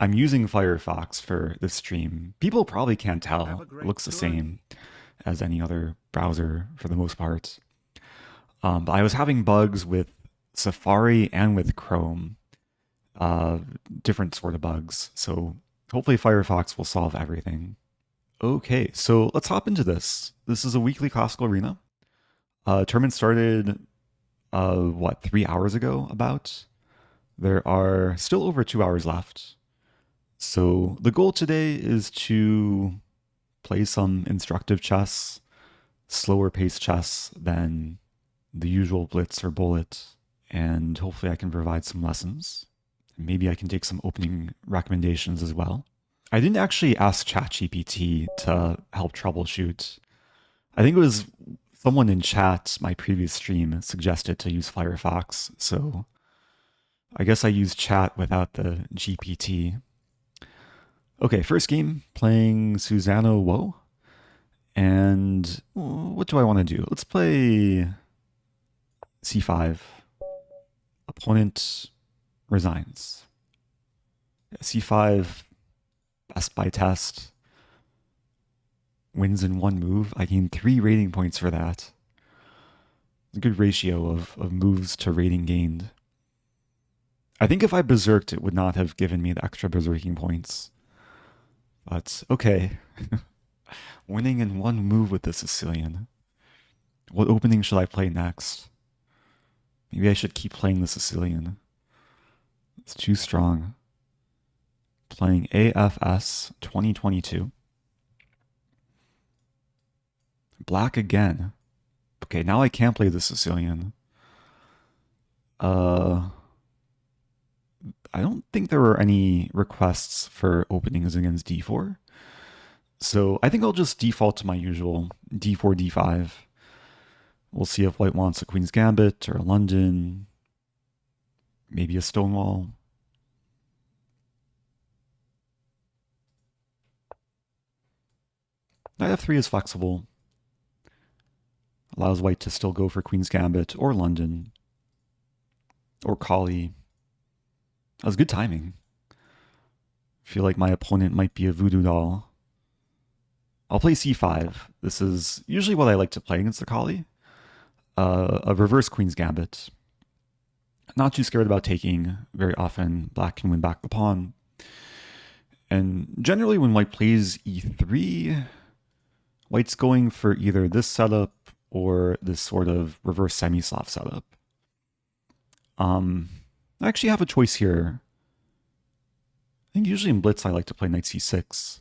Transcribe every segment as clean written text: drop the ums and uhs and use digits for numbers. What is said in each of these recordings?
I'm using Firefox for this stream. People probably can't tell. It looks the same as any other browser for the most part. But I was having bugs with Safari and with Chrome, uh, different sort of bugs. So hopefully Firefox will solve everything. Okay, so let's hop into this. This is a weekly classical arena. Tournament started, 3 hours ago about? There are still over 2 hours left. So the goal today is to play some instructive chess, slower paced chess than the usual blitz or bullet, and hopefully I can provide some lessons. Maybe I can take some opening recommendations as well. I didn't actually ask ChatGPT to help troubleshoot. I think it was someone in chat, my previous stream, suggested to use Firefox, so I guess I used chat without the GPT. Okay, first game, playing Susano-Wo. And what do I want to do? Let's play c5. Opponent resigns. c5, best by test. Wins in one move. I gain 3 rating points for that. A good ratio of moves to rating gained. I think if I berserked, it would not have given me the extra berserking points. But okay. Winning in one move with the Sicilian. What opening should I play next? Maybe I should keep playing the Sicilian. It's too strong. Playing AFS 2022. Black again. Okay, now I can't play the Sicilian. I don't think there were any requests for openings against d4. So I think I'll just default to my usual d4, d5. We'll see if white wants a Queen's Gambit or a London. Maybe a Stonewall. Knight f3 is flexible. Allows white to still go for Queen's Gambit or London. Or Colle. That was good timing. I feel like my opponent might be a voodoo doll. I'll play c5. This is usually what I like to play against the Colle. A reverse Queen's Gambit. Not too scared about taking. Very often, black can win back the pawn. And generally when white plays e3, white's going for either this setup or this sort of reverse semi-Slav setup. I actually have a choice here. I think usually in blitz I like to play knight c6.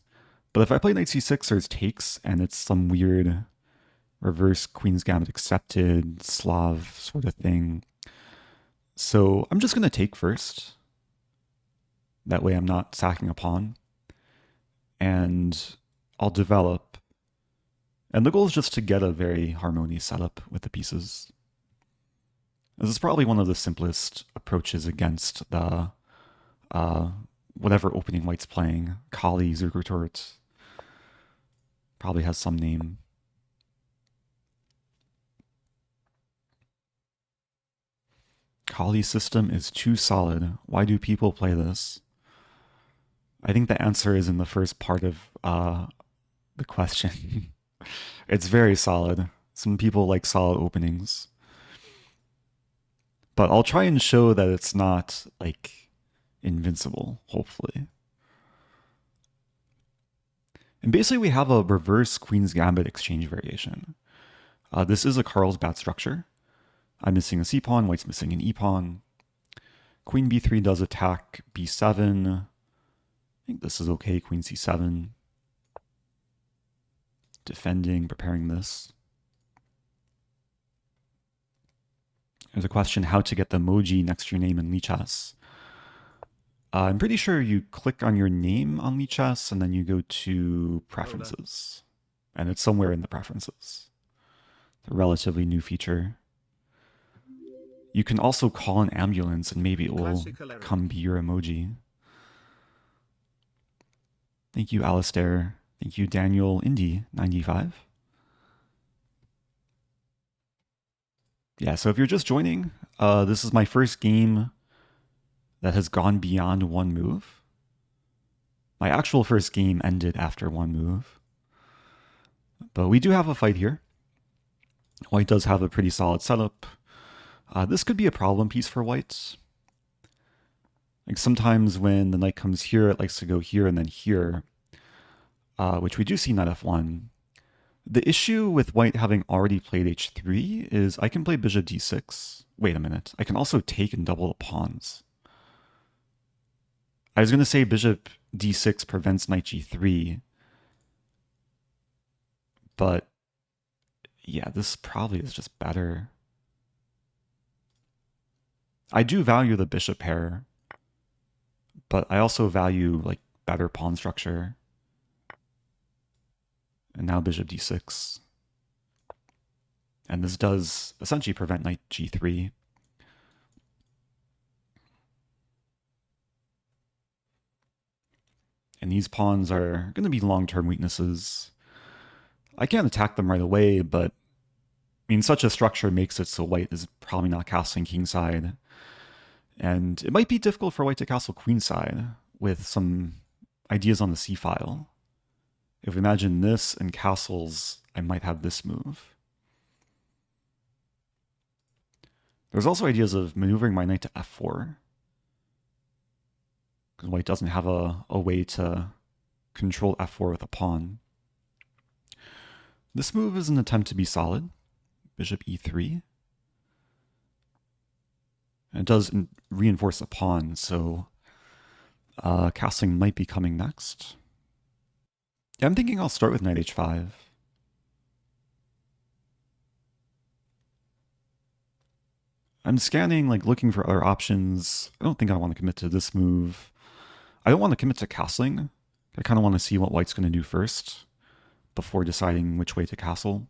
But if I play knight c6, there's takes, and it's some weird reverse Queen's Gambit accepted Slav sort of thing. So I'm just going to take first. That way I'm not sacking a pawn. And I'll develop. And the goal is just to get a very harmonious setup with the pieces. This is probably one of the simplest approaches against the whatever opening white's playing. Colle, Zurgertort. Probably has some name. Colle's system is too solid. Why do people play this? I think the answer is in the first part of the question. It's very solid. Some people like solid openings. But I'll try and show that it's not, like, invincible, hopefully. And basically we have a reverse Queen's Gambit exchange variation. This is a Carlsbad structure. I'm missing a c-pawn, white's missing an e-pawn. Queen b3 does attack b7. I think this is okay, queen c7. Defending, preparing this. There's a question how to get the emoji next to your name in Lichess. I'm pretty sure you click on your name on Lichess and then you go to preferences. And it's somewhere in the preferences. It's a relatively new feature. You can also call an ambulance and maybe it will come be your emoji. Thank you, Alistair. Thank you, Daniel Indy 95. Yeah, so if you're just joining, this is my first game that has gone beyond one move. My actual first game ended after one move. But we do have a fight here. White does have a pretty solid setup. This could be a problem piece for white. Like sometimes when the knight comes here, it likes to go here and then here, which we do see knight f1. The issue with white having already played h3 is I can play bishop d6. Wait a minute. I can also take and double the pawns. I was going to say bishop d6 prevents knight g3, but yeah, this probably is just better. I do value the bishop pair, but I also value like better pawn structure. And now bishop d6. And this does essentially prevent knight g3. And these pawns are going to be long-term weaknesses. I can't attack them right away, but I mean, such a structure makes it so white is probably not castling kingside. And it might be difficult for white to castle queenside with some ideas on the c-file. If we imagine this and castles, I might have this move. There's also ideas of maneuvering my knight to f4. Because white doesn't have a way to control f4 with a pawn. This move is an attempt to be solid. Bishop e3. And it does reinforce the pawn, so castling might be coming next. Yeah, I'm thinking I'll start with knight h5. I'm scanning, like looking for other options. I don't think I want to commit to this move. I don't want to commit to castling. I kind of want to see what white's going to do first before deciding which way to castle.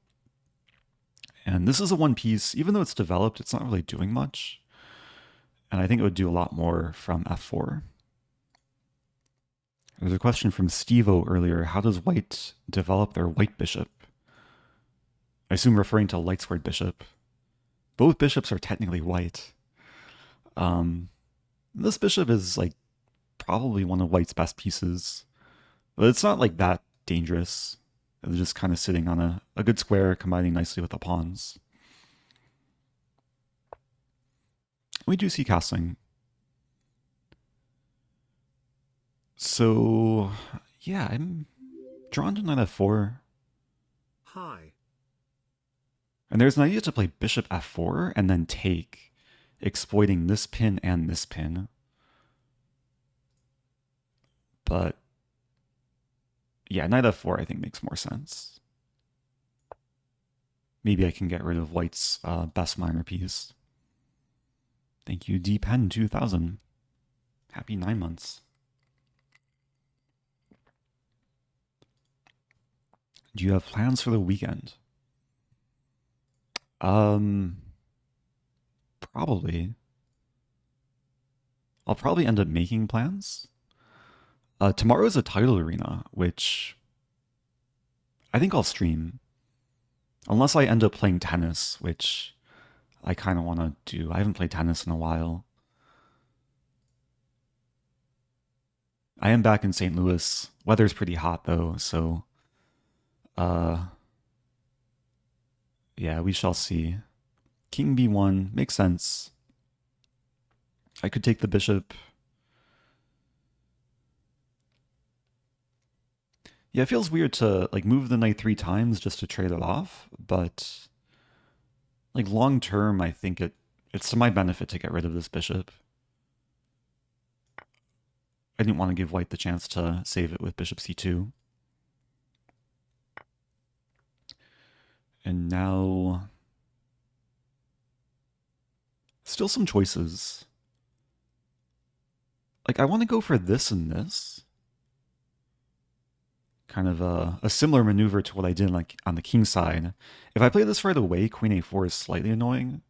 And this is a one piece. Even though it's developed, it's not really doing much. And I think it would do a lot more from f4. There's a question from Steve-O earlier. How does white develop their white bishop? I assume referring to light squared bishop. Both bishops are technically white. This bishop is like probably one of white's best pieces. But it's not like that dangerous. It's just kind of sitting on a good square, combining nicely with the pawns. We do see castling. So, yeah, I'm drawn to knight f4. Hi. And there's an idea to play bishop f4 and then take, exploiting this pin and this pin. But yeah, knight f4 I think makes more sense. Maybe I can get rid of white's best minor piece. Thank you, dpen2000. Happy 9 months. Do you have plans for the weekend? Probably. I'll probably end up making plans. Tomorrow is a title arena, which I think I'll stream. Unless I end up playing tennis, which I kind of want to do. I haven't played tennis in a while. I am back in St. Louis. Weather's pretty hot though, so yeah, we shall see. King b1 makes sense. I could take the bishop. Yeah, it feels weird to like move the knight 3 times just to trade it off, but like long term, I think it's to my benefit to get rid of this bishop. I didn't want to give white the chance to save it with bishop c2. And now still some choices. Like I want to go for this and this. Kind of a similar maneuver to what I did like on the king side. If I play this right away, queen a4 is slightly annoying.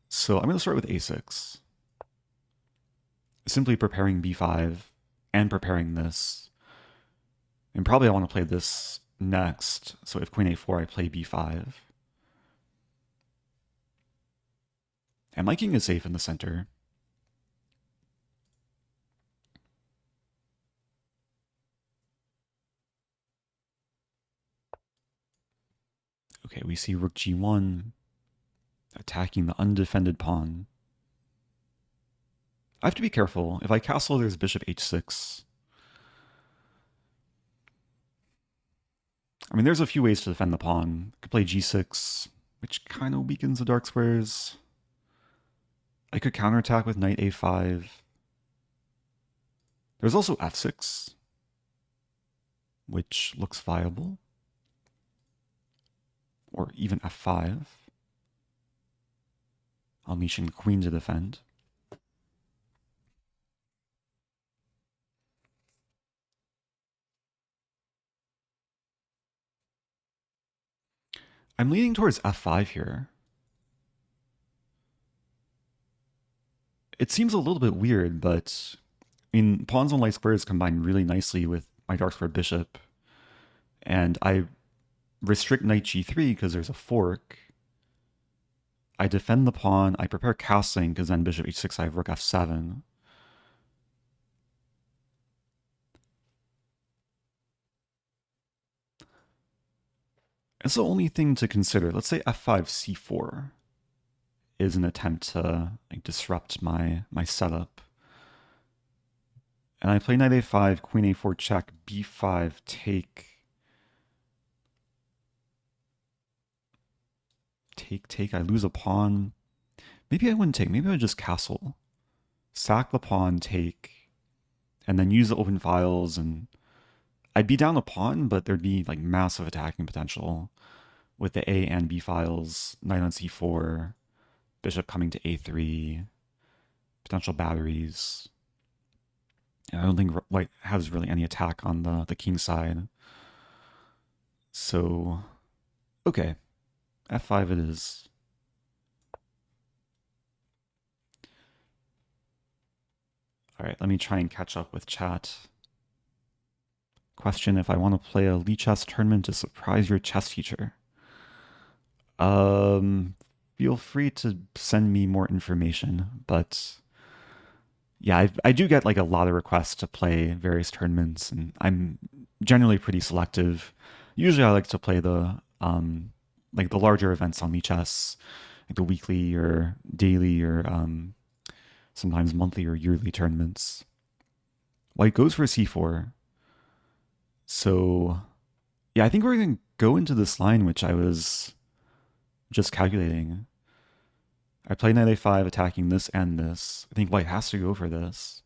So I'm going to start with a6. Simply preparing b5 and preparing this. And probably I want to play this next. So if queen a4, I play b5. And my king is safe in the center. Okay, we see rook g1 attacking the undefended pawn. I have to be careful. If I castle, there's bishop h6. I mean, there's a few ways to defend the pawn. I could play g6, which kind of weakens the dark squares. I could counterattack with knight a5. There's also f6, which looks viable. Or even f5. Unleashing the queen to defend. I'm leaning towards f5 here. It seems a little bit weird, but I mean, pawns on light squares combine really nicely with my dark square bishop. And I restrict knight g3 because there's a fork. I defend the pawn. I prepare castling because then bishop h6, I have rook f7. It's the only thing to consider. Let's say f5 c4 is an attempt to like, disrupt my setup. And I play knight a5, queen a4 check, b5 take. Take. I lose a pawn. Maybe I wouldn't take. Maybe I would just castle. Sack the pawn, take. And then use the open files. And I'd be down a pawn, but there'd be like massive attacking potential with the A and B files. Knight on c4. Bishop coming to a3. Potential batteries. And I don't think white has really any attack on the king side. So, okay. f5 it is. All right, let me try and catch up with chat. Question, if I want to play a Lee chess tournament to surprise your chess teacher. Feel free to send me more information, but yeah, I do get like a lot of requests to play various tournaments, and I'm generally pretty selective. Usually I like to play the like the larger events on Lichess, like the weekly or daily or sometimes monthly or yearly tournaments. White goes for c4. So yeah, I think we're going to go into this line, which I was just calculating. I play knight a5 attacking this and this. I think white has to go for this.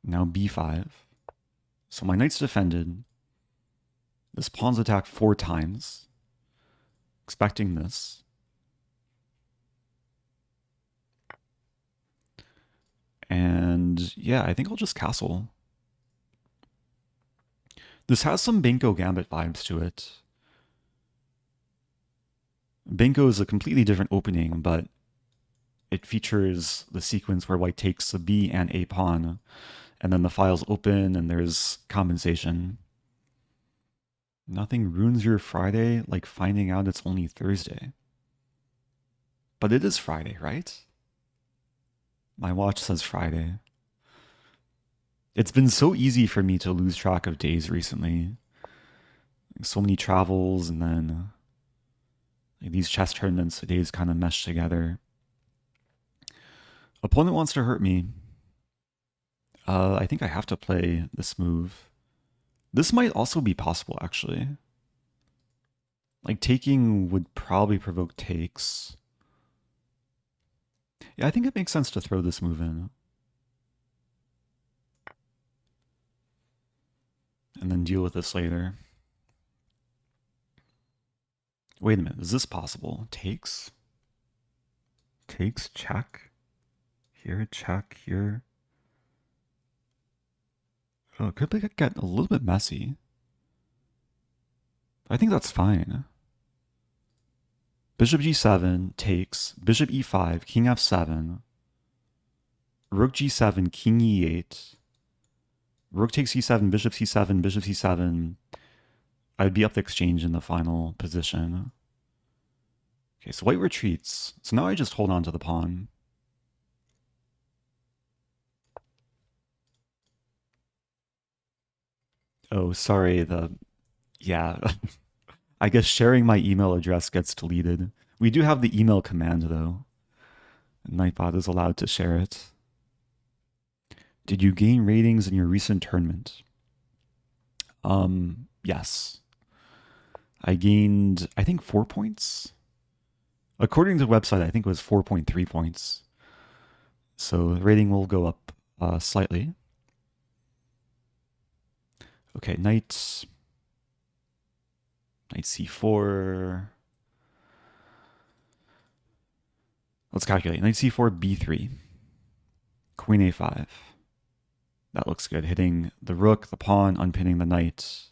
Now b5. So my knight's defended. This pawn's attacked 4 times. Expecting this. And yeah, I think I'll just castle. This has some Benko Gambit vibes to it. Benko is a completely different opening, but it features the sequence where white takes the B and A pawn, and then the files open and there's compensation. Nothing ruins your Friday like finding out it's only Thursday. But it is Friday, right? My watch says Friday. It's been so easy for me to lose track of days recently. So many travels, and then like, these chess tournaments, the days kind of mesh together. Opponent wants to hurt me. I think I have to play this move. This might also be possible, actually. Like, taking would probably provoke takes. Yeah, I think it makes sense to throw this move in. And then deal with this later. Wait a minute, is this possible? Takes? Takes, check. Here, check, here. Oh, it could get a little bit messy. I think that's fine. Bishop g7 takes, bishop e5, king f7, rook g7, king e8, rook takes e7, bishop c7, bishop c7. I'd be up the exchange in the final position. Okay, so white retreats. So now I just hold on to the pawn. Oh, sorry. Yeah, I guess sharing my email address gets deleted. We do have the email command though. Nightbot is allowed to share it. Did you gain ratings in your recent tournament? Yes. I gained, I think, 4 points. According to the website, I think it was 4.3 points. So the rating will go up slightly. Okay, knight c4. Let's calculate. Knight c4, b3. Queen a5. That looks good. Hitting the rook, the pawn, unpinning the knight.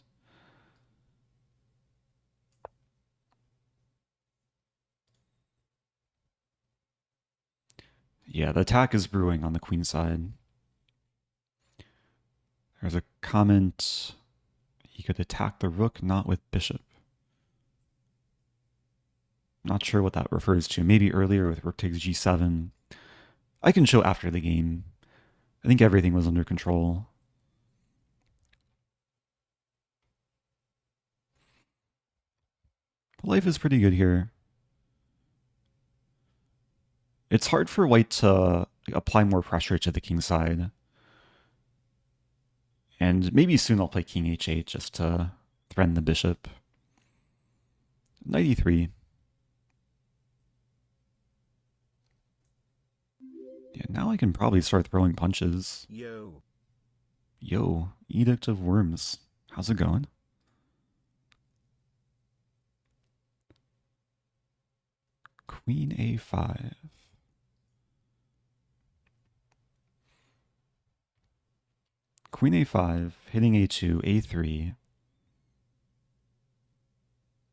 Yeah, the attack is brewing on the queen side. There's a comment. He could attack the rook, not with bishop. Not sure what that refers to. Maybe earlier with rook takes g7. I can show after the game. I think everything was under control. Life is pretty good here. It's hard for white to apply more pressure to the king side. And maybe soon I'll play king h8 just to threaten the bishop. Knight e3. Yeah, now I can probably start throwing punches. Yo. Yo, Edict of Worms. How's it going? Queen a5. Queen a5, hitting a2, a3.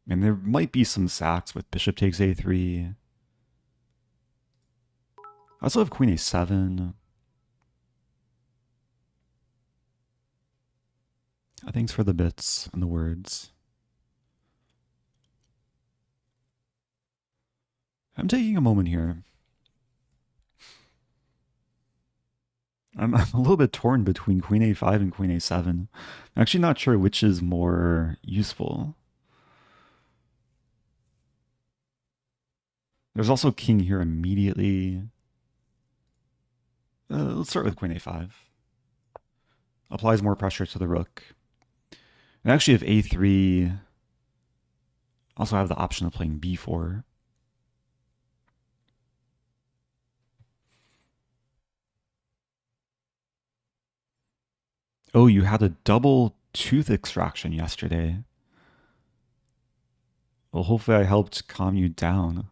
And there might be some sacks with bishop takes a3. I also have queen a7. Thanks for the bits and the words. I'm taking a moment here. I'm a little bit torn between queen a5 and queen a7. I'm actually not sure which is more useful. There's also king here immediately. Let's start with queen a5. Applies more pressure to the rook. And actually, if a3, also have the option of playing b4. Oh, you had a double tooth extraction yesterday. Well, hopefully I helped calm you down.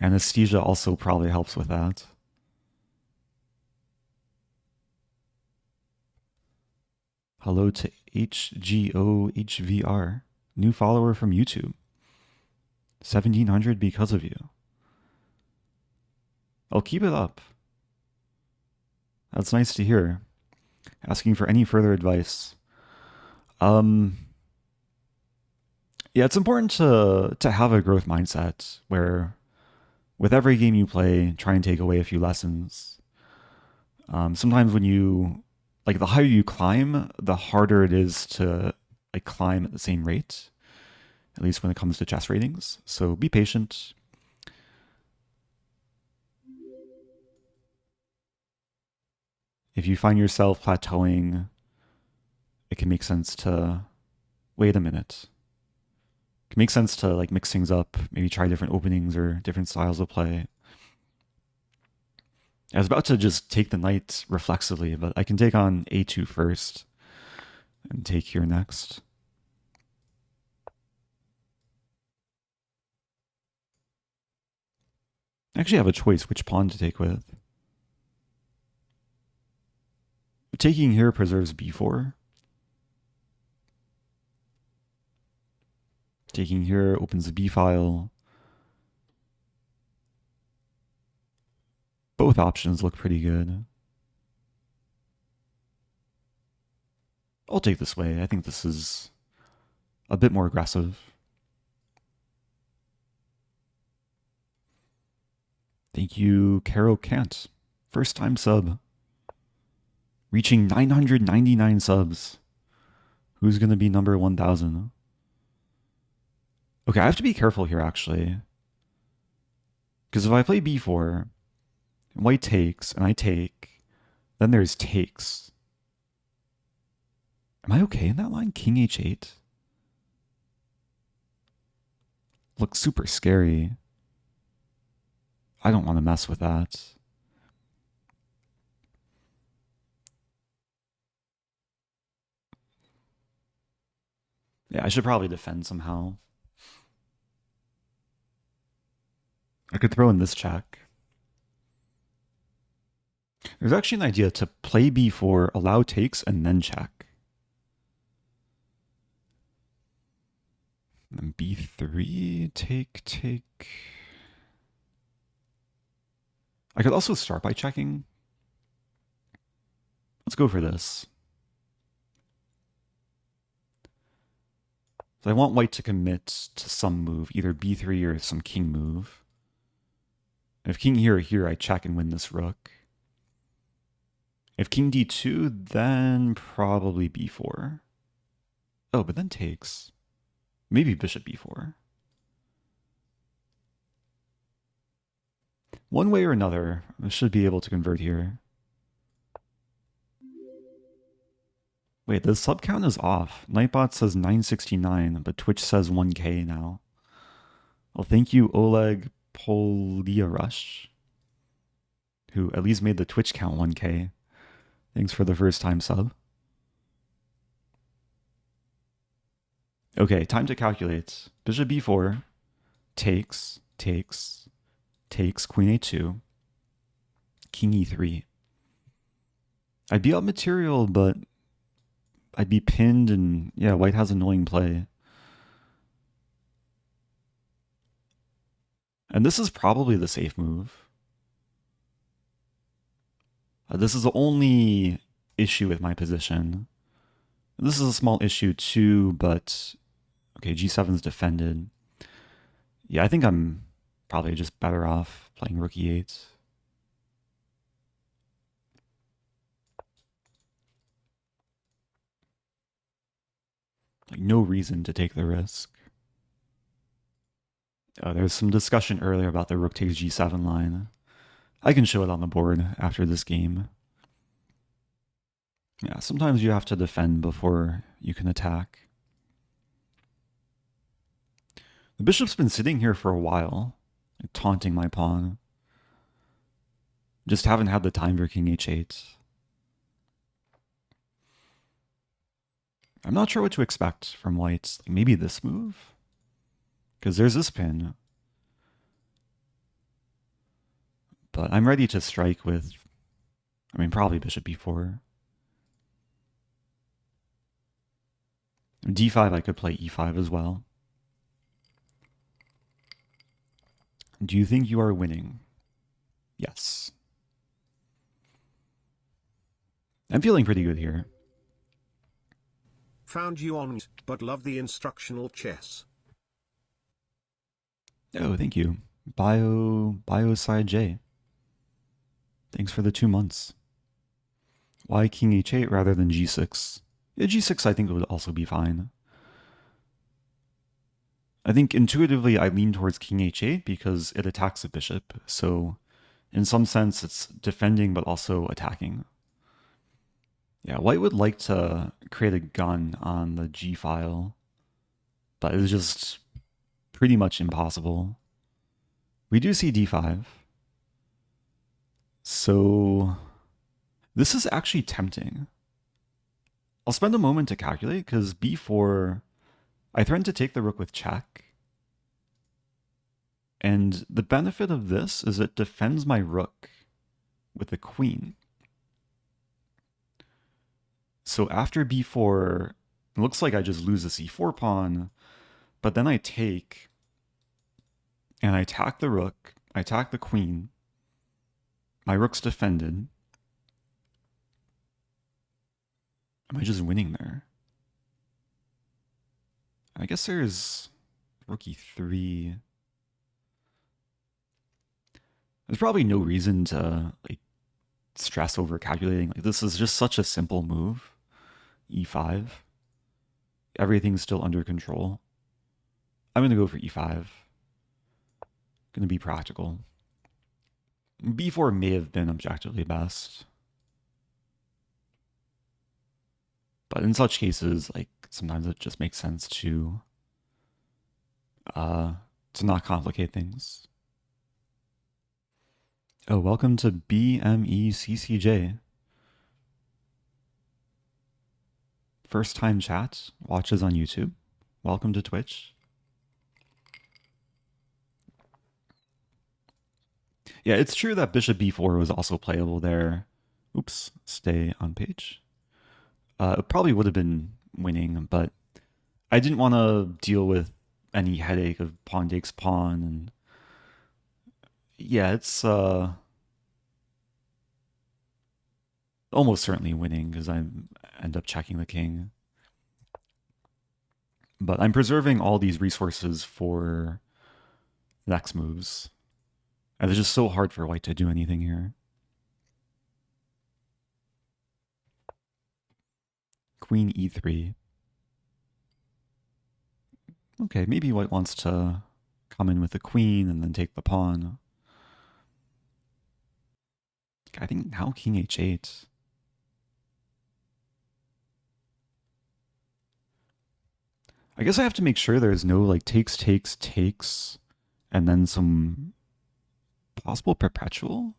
Anesthesia also probably helps with that. Hello to HGOHVR, new follower from YouTube. 1700 because of you. I'll keep it up. That's nice to hear. Asking for any further advice. Yeah, it's important to have a growth mindset where with every game you play, try and take away a few lessons. Sometimes when you like the higher you climb, the harder it is to like climb at the same rate. At least when it comes to chess ratings. So be patient. If you find yourself plateauing, it can make sense to wait a minute. It can make sense to like mix things up, maybe try different openings or different styles of play. I was about to just take the knight reflexively, but I can take on a2 first and take here next. I actually have a choice which pawn to take with. Taking here preserves b4. Taking here opens the b file. Both options look pretty good. I'll take this way. I think this is a bit more aggressive. Thank you, Caro-Kann. First time sub. Reaching 999 subs. Who's going to be number 1000? Okay, I have to be careful here, actually. Because if I play b4, white takes, and I take, then there's takes. Am I okay in that line? King h8? Looks super scary. I don't want to mess with that. Yeah, I should probably defend somehow. I could throw in this check. There's actually an idea to play b4, allow takes, and then check. And then b3, take. I could also start by checking. Let's go for this. So I want white to commit to some move, either b3 or some king move. And if king here or here, I check and win this rook. If king d2, then probably b4. Oh, but then takes. Maybe bishop b4. One way or another, I should be able to convert here. Wait, the sub count is off. Nightbot says 969, but Twitch says 1K now. Well, thank you, Oleg Poliarush, who at least made the Twitch count 1K. Thanks for the first time sub. Okay, time to calculate. Bishop b4, takes, queen a2, king e3. I'd be up material, but I'd be pinned, and yeah, white has annoying play. And this is probably the safe move. This is the only issue with my position. This is a small issue too, but okay, g7 is defended. Yeah, I think I'm probably just better off playing rook e8. Like, no reason to take the risk. There's some discussion earlier about the rook takes g7 line. I can show it on the board after this game. Yeah, sometimes you have to defend before you can attack. The bishop's been sitting here for a while, taunting my pawn. Just haven't had the time for king h8. I'm not sure what to expect from white. Like maybe this move? Because there's this pin. But I'm ready to strike with, I mean, probably bishop b4. d5, I could play e5 as well. Do you think you are winning? Yes. I'm feeling pretty good here. Found you on, but love the instructional chess. Oh, thank you. Bioside J. Thanks for the 2 months. Why king h8 rather than g6? Yeah, g6 I think would also be fine. I think intuitively I lean towards king h8 because it attacks the bishop. So in some sense it's defending but also attacking. Yeah, white would like to create a gun on the g file, but it's just pretty much impossible. We do see d5. So this is actually tempting. I'll spend a moment to calculate because b4, I threaten to take the rook with check. And the benefit of this is it defends my rook with the queen. So after b4, it looks like I just lose the c4 pawn, but then I take and I attack the rook, I attack the queen. My rook's defended. Am I just winning there? I guess there's rook e3. There's probably no reason to like stress over calculating. Like, this is just such a simple move. E5. Everything's still under control. I'm going to go for E5. Going to be practical. B4 may have been objectively best. But in such cases, like, sometimes it just makes sense to not complicate things. Oh, welcome to BMECCJ. First time chat, watches on YouTube. Welcome to Twitch. Yeah, it's true that bishop b4 was also playable there. Oops, stay on page. It probably would have been winning, but I didn't want to deal with any headache of pawn takes pawn. And yeah, it's almost certainly winning because I end up checking the king. But I'm preserving all these resources for next moves. And it's just so hard for white to do anything here. Queen e3. Okay, maybe white wants to come in with the queen and then take the pawn. I think now king h8. I guess I have to make sure there's no like takes, and then some possible perpetual.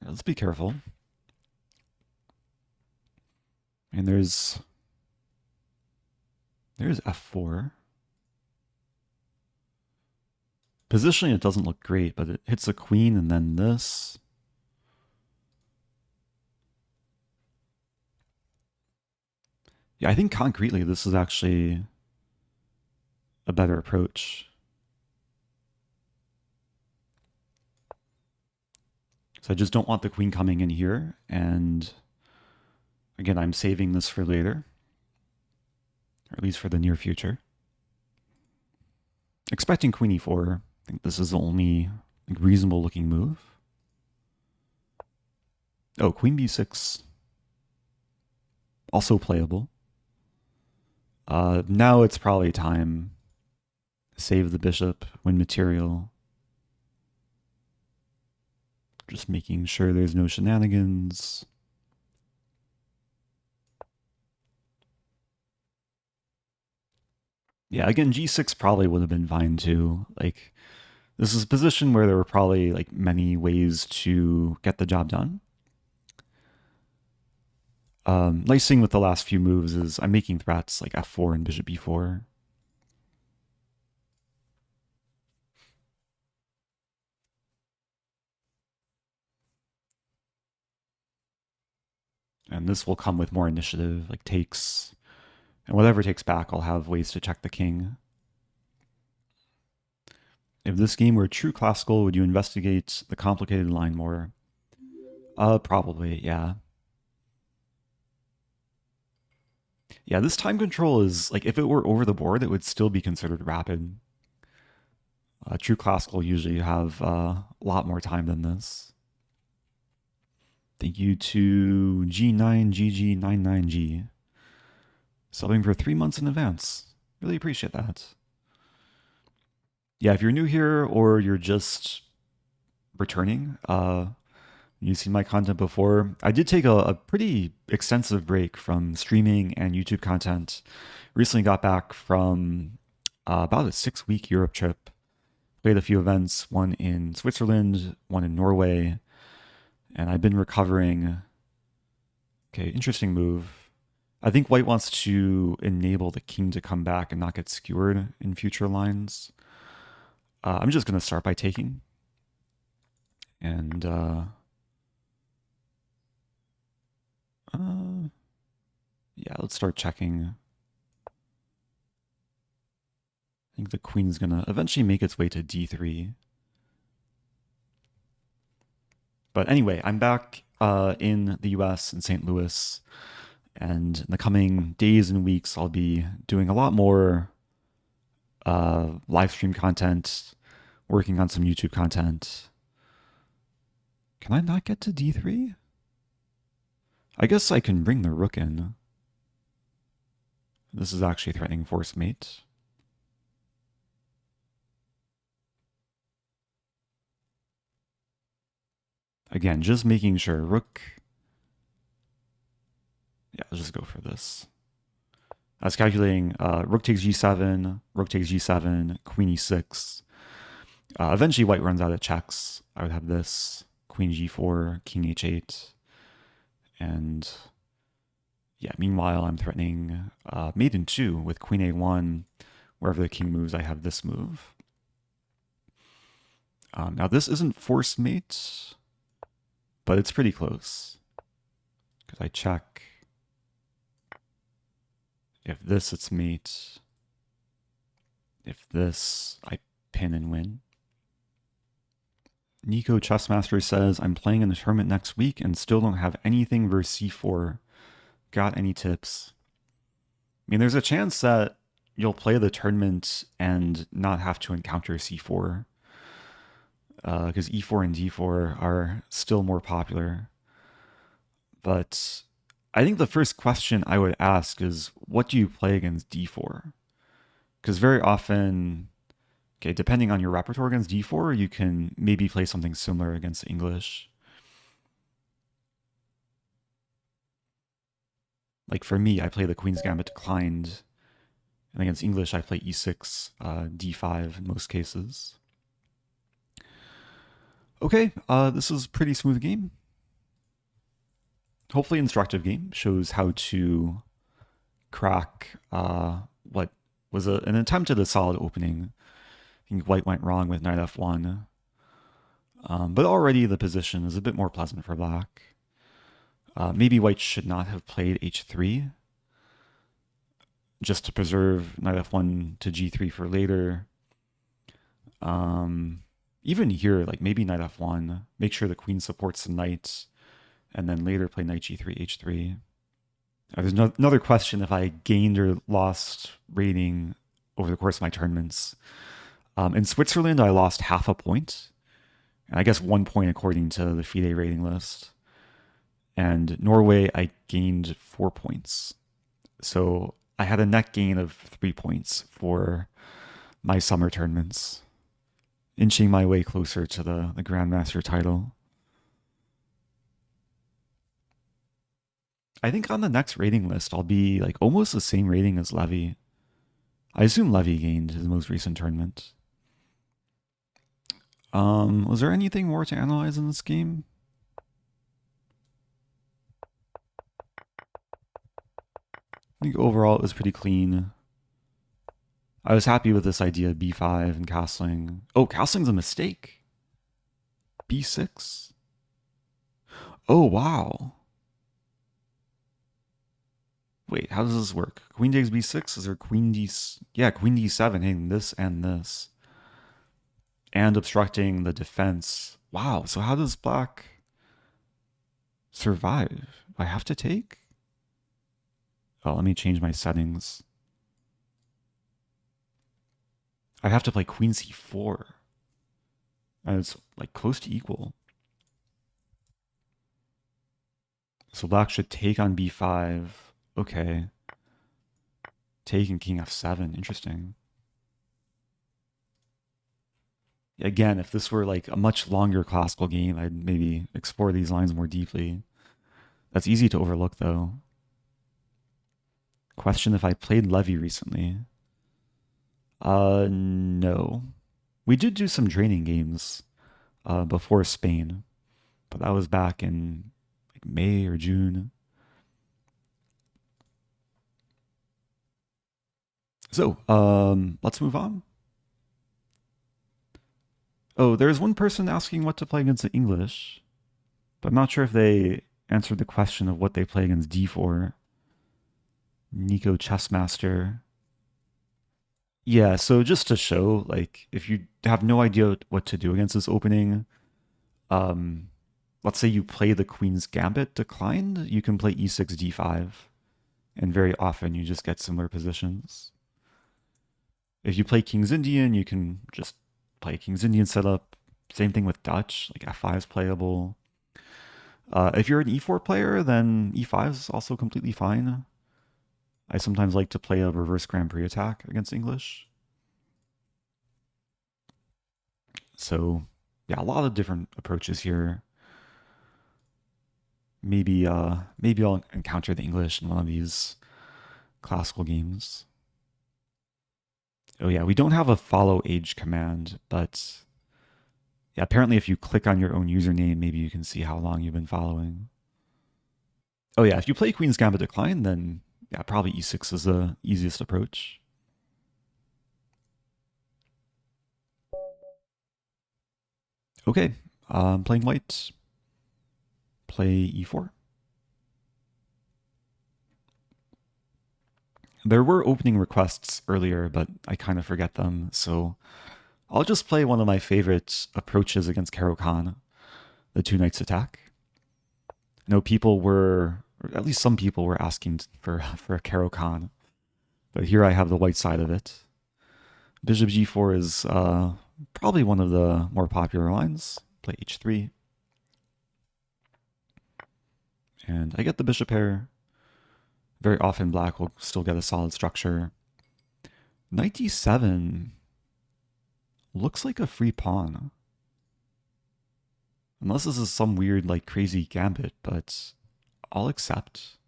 Let's be careful. And there's f4. Positionally, it doesn't look great, but it hits a queen and then this. Yeah, I think concretely this is actually a better approach. So I just don't want the queen coming in here, and again, I'm saving this for later, or at least for the near future. Expecting queen e4. I think this is the only reasonable looking move. Oh, queen b6. Also playable. Now it's probably time. Save the bishop, win material. Just making sure there's no shenanigans. Yeah, again, g6 probably would have been fine too. Like, this is a position where there were probably like many ways to get the job done. Nice thing with the last few moves is I'm making threats like f4 and bishop b4. And this will come with more initiative, like takes. And whatever takes back, I'll have ways to check the king. If this game were true classical, would you investigate the complicated line more? Probably, yeah. Yeah, this time control is, like, if it were over the board, it would still be considered rapid. True classical usually have a lot more time than this. Thank you to G9GG99G. Subbing for 3 months in advance. Really appreciate that. Yeah, if you're new here or you're just returning, you've seen my content before. I did take a pretty extensive break from streaming and YouTube content. Recently got back from about a 6-week Europe trip. Played a few events, one in Switzerland, one in Norway, and I've been recovering. Okay, interesting move. I think white wants to enable the king to come back and not get skewered in future lines. I'm just going to start by taking. And yeah, let's start checking. I think the queen's going to eventually make its way to d3. But anyway, I'm back in the US in St. Louis. And in the coming days and weeks, I'll be doing a lot more live stream content, working on some YouTube content. Can I not get to d3? I guess I can bring the rook in. This is actually threatening force mate. Again, just making sure. Rook. Yeah, let's just go for this. I was calculating rook takes g7, rook takes g7, queen e6. Eventually white runs out of checks. I would have this, queen g4, king h8. And yeah, meanwhile, I'm threatening mate in 2 with queen a1. Wherever the king moves, I have this move. Now this isn't force mate, but it's pretty close. Because I check. If this, it's mate. If this, I pin and win. Nico Chessmaster says, I'm playing in the tournament next week and still don't have anything versus c4. Got any tips? I mean, there's a chance that you'll play the tournament and not have to encounter c4. Because e4 and d4 are still more popular. But I think the first question I would ask is, what do you play against d4? Because very often, okay, depending on your repertoire against d4, you can maybe play something similar against English. Like for me, I play the Queen's Gambit declined, and against English, I play e6, d5 in most cases. Okay, this is a pretty smooth game. Hopefully instructive game. Shows how to crack what was an attempt at a solid opening. I think white went wrong with knight f1. But already the position is a bit more pleasant for black. Maybe white should not have played h3, just to preserve knight f1 to g3 for later. Even here, like maybe knight f1, make sure the queen supports the knight, and then later play knight g3, h3. There's another question if I gained or lost rating over the course of my tournaments. In Switzerland, I lost half a point, and I guess 1 point according to the FIDE rating list. And Norway, I gained 4 points. So I had a net gain of 3 points for my summer tournaments, inching my way closer to the Grandmaster title. I think on the next rating list, I'll be like almost the same rating as Levy. I assume Levy gained his most recent tournament. Was there anything more to analyze in this game? I think overall it was pretty clean. I was happy with this idea of b5 and castling. Oh, castling's a mistake. b6. Oh, wow. Wait, how does this work? Queen takes b6? Is there queen d... Yeah, queen d7, hitting this and this. And obstructing the defense. Wow, so how does black survive? Do I have to take? Oh, let me change my settings. I have to play queen c4. And it's like close to equal. So black should take on b5. Okay. Taking king f7. Interesting. Again, if this were like a much longer classical game, I'd maybe explore these lines more deeply. That's easy to overlook, though. Question if I played Levy recently. No. We did do some training games before Spain, but that was back in like May or June. So, let's move on. Oh, there's one person asking what to play against the English, but I'm not sure if they answered the question of what they play against d4. Nico Chessmaster. Yeah, so just to show, like, if you have no idea what to do against this opening, let's say you play the Queen's Gambit declined, you can play e6, d5, and very often you just get similar positions. If you play King's Indian, you can just play King's Indian setup. Same thing with Dutch, like f5 is playable. If you're an e4 player, then e5 is also completely fine. I sometimes like to play a reverse Grand Prix attack against English. So yeah, a lot of different approaches here. Maybe I'll encounter the English in one of these classical games. Oh yeah, we don't have a follow age command, but yeah, apparently if you click on your own username, maybe you can see how long you've been following. Oh yeah, if you play Queen's Gambit Decline, then yeah, probably e6 is the easiest approach. Okay, playing white. Play e4. There were opening requests earlier, but I kind of forget them, so I'll just play one of my favorite approaches against Caro-Kann, the two knights attack. I know people were, or at least some people were asking for a Caro-Kann, but here I have the white side of it. Bishop g4 is probably one of the more popular lines. Play h3. And I get the bishop pair. Very often black will still get a solid structure. Knight d7 looks like a free pawn. Unless this is some weird, like, crazy gambit, but I'll accept.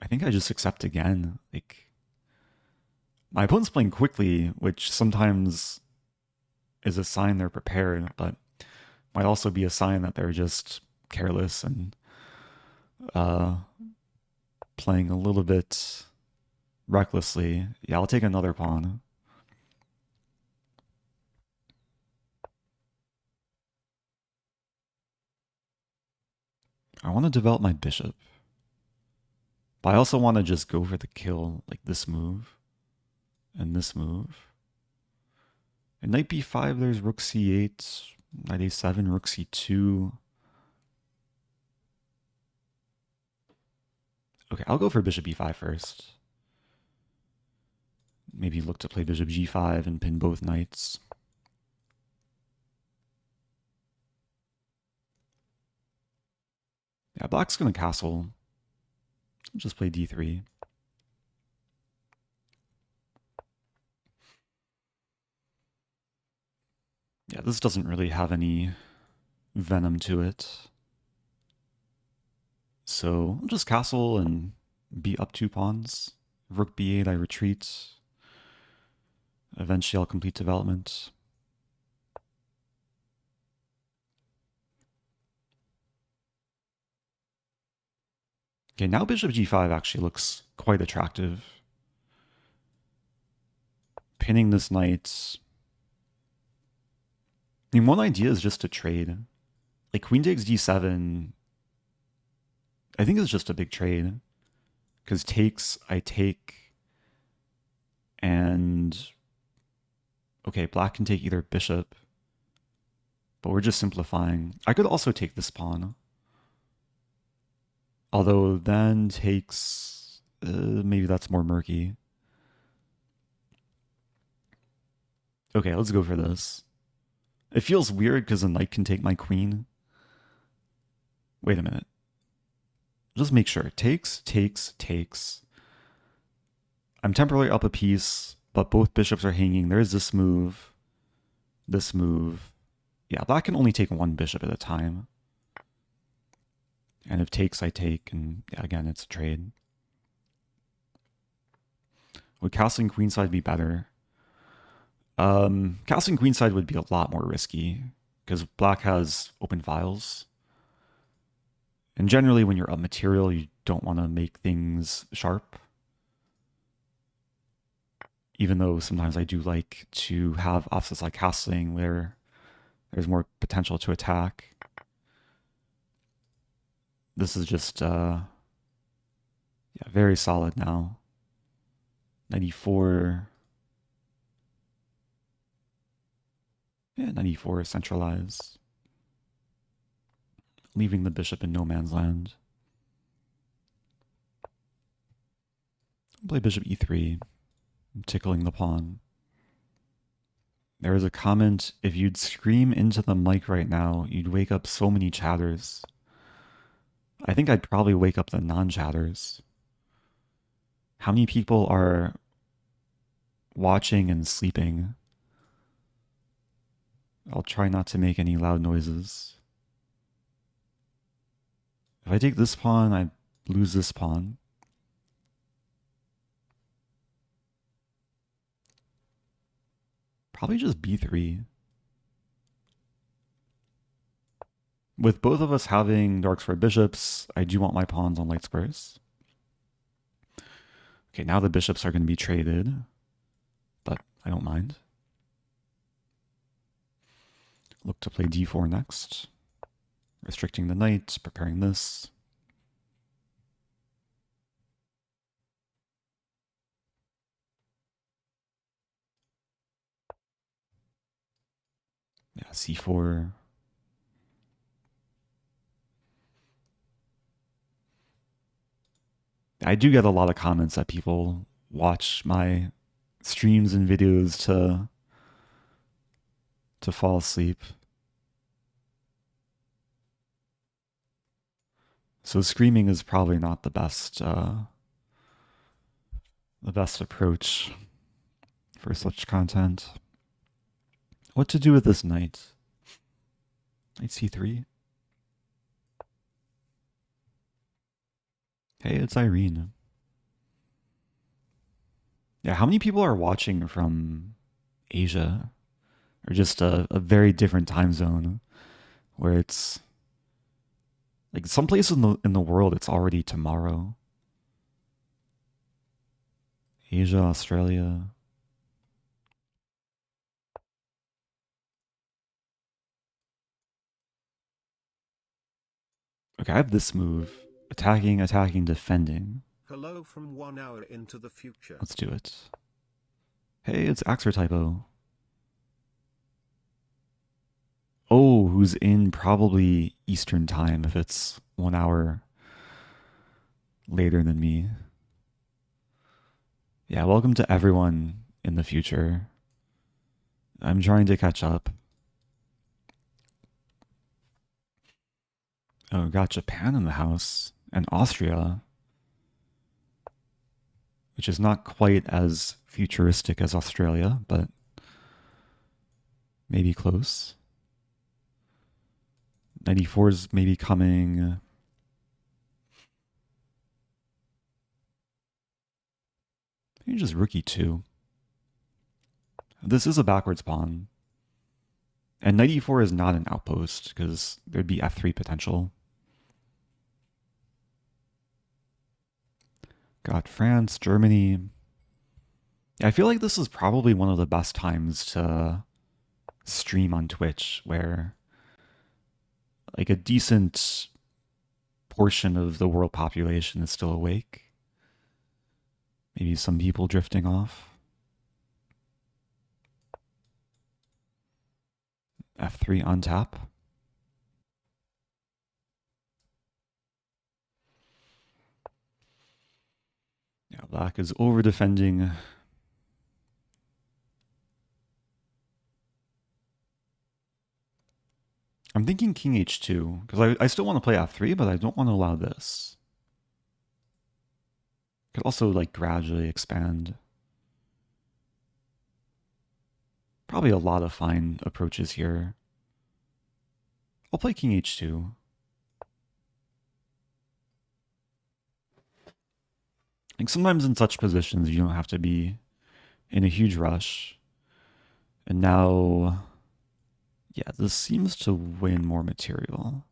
I think I just accept again. Like, my opponent's playing quickly, which sometimes is a sign they're prepared, but might also be a sign that they're just careless and uh, playing a little bit recklessly. Yeah, I'll take another pawn. I want to develop my bishop. But I also want to just go for the kill, like this move and this move. And knight b5, there's rook c8, knight a7, rook c2. Okay, I'll go for bishop e5 first. Maybe look to play bishop g5 and pin both knights. Yeah, black's going to castle. I'll just play d3. Yeah, this doesn't really have any venom to it. So I'll just castle and be up 2 pawns. Rook b8, I retreat. Eventually I'll complete development. Okay, now bishop g5 actually looks quite attractive. Pinning this knight. I mean, one idea is just to trade. Like queen takes d7, I think it's just a big trade. Because takes, I take, and okay, black can take either bishop, but we're just simplifying. I could also take this pawn. Although then takes, maybe that's more murky. Okay, let's go for this. It feels weird because the knight can take my queen. Wait a minute. Just make sure. Takes, takes, takes. I'm temporarily up a piece, but both bishops are hanging. There's this move. This move. Yeah, black can only take one bishop at a time. And if takes, I take. And yeah, again, it's a trade. Would castling queenside be better? Castling queenside would be a lot more risky because black has open files. And generally, when you're up material, you don't want to make things sharp. Even though sometimes I do like to have offsets like castling where there's more potential to attack. This is just, yeah, very solid now. 94. Yeah, 94 centralized. leaving the bishop in no man's land. Play bishop e3. I'm tickling the pawn. There is a comment, if you'd scream into the mic right now, you'd wake up so many chatters. I think I'd probably wake up the non-chatters. How many people are watching and sleeping? I'll try not to make any loud noises. If I take this pawn, I lose this pawn. Probably just b3. With both of us having dark square bishops, I do want my pawns on light squares. Okay, now the bishops are going to be traded, but I don't mind. Look to play d4 next. Restricting the knight, preparing this. Yeah, c4. I do get a lot of comments that people watch my streams and videos to fall asleep. So screaming is probably not the best approach for such content. What to do with this knight? Knight c3. Hey, it's Irene. Yeah, how many people are watching from Asia? Or just a very different time zone where it's like some places in the world it's already tomorrow. Asia, Australia. Okay, I have this move. Attacking, attacking, defending. Hello from 1 hour into the future. Let's do it. Hey, it's Axer Typo. Oh, who's in probably Eastern time if it's 1 hour later than me. Yeah, welcome to everyone in the future. I'm trying to catch up. Oh, got Japan in the house and Austria, which is not quite as futuristic as Australia, but maybe close. 94 is maybe coming. Maybe just rook e2. This is a backwards pawn. And knight e4 is not an outpost because there'd be f3 potential. Got France, Germany. I feel like this is probably one of the best times to stream on Twitch where like a decent portion of the world population is still awake. Maybe some people drifting off. f3 on tap. Yeah, black is over defending. I'm thinking king h2 because I still want to play f3, but I don't want to allow this. Could also like gradually expand. Probably a lot of fine approaches here. I'll play king h2. Like sometimes in such positions you don't have to be in a huge rush. And now, yeah, this seems to win more material.